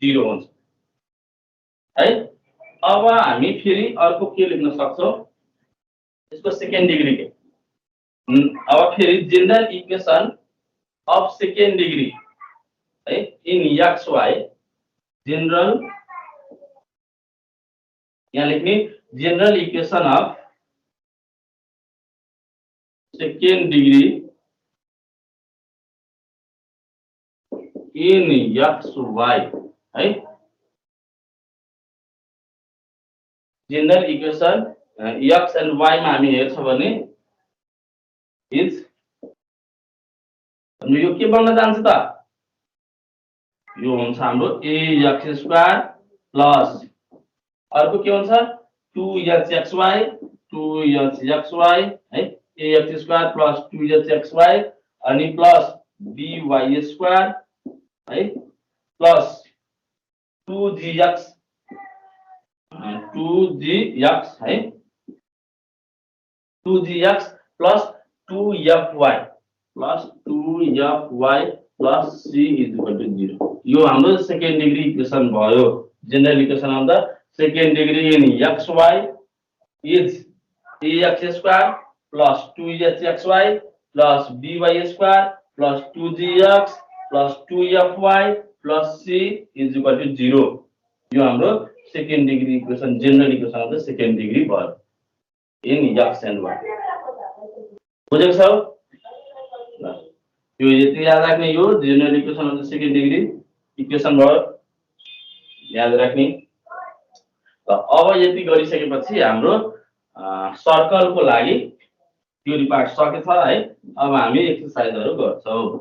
0 हुन्छ है अब हामी फेरि अर्को के लेख्न सक्छौं यसको सेकेन्ड डिग्री के अब फेरि general equation of second degree है इन xy जनरल यहाँ लेख्ने general equation of second degree in xy है general equation x and y मा हामी हेर्छौं भने इज यो के बन्न जान्छ त यो हुन्छ हाम्रो ax² प्लस अर्को के हुन्छ 2hxy है ax² प्लस 2hxy अनि प्लस by² है प्लस 2gx है 2gx plus 2fy plus c is equal to 0 यो हाम्रो सेकेन्ड डिग्री इक्वेसन भयो general equation of the second degree in xy is ax² plus 2hxy plus dy square plus 2gx plus 2fy plus c is equal to 0। यो हाम्रो second degree equation general equation of the second degree भयो in x and y। बुझेको छ? ल यो यति याद राख्ने, यो general equation of the second degree equation भयो, याद राख्ने। ल अब यति गरिसकेपछि हाम्रो सर्कलको लागि थ्योरी पार्ट सकेछ है। अब हामी एक्सरसाइजहरु गर्छौं।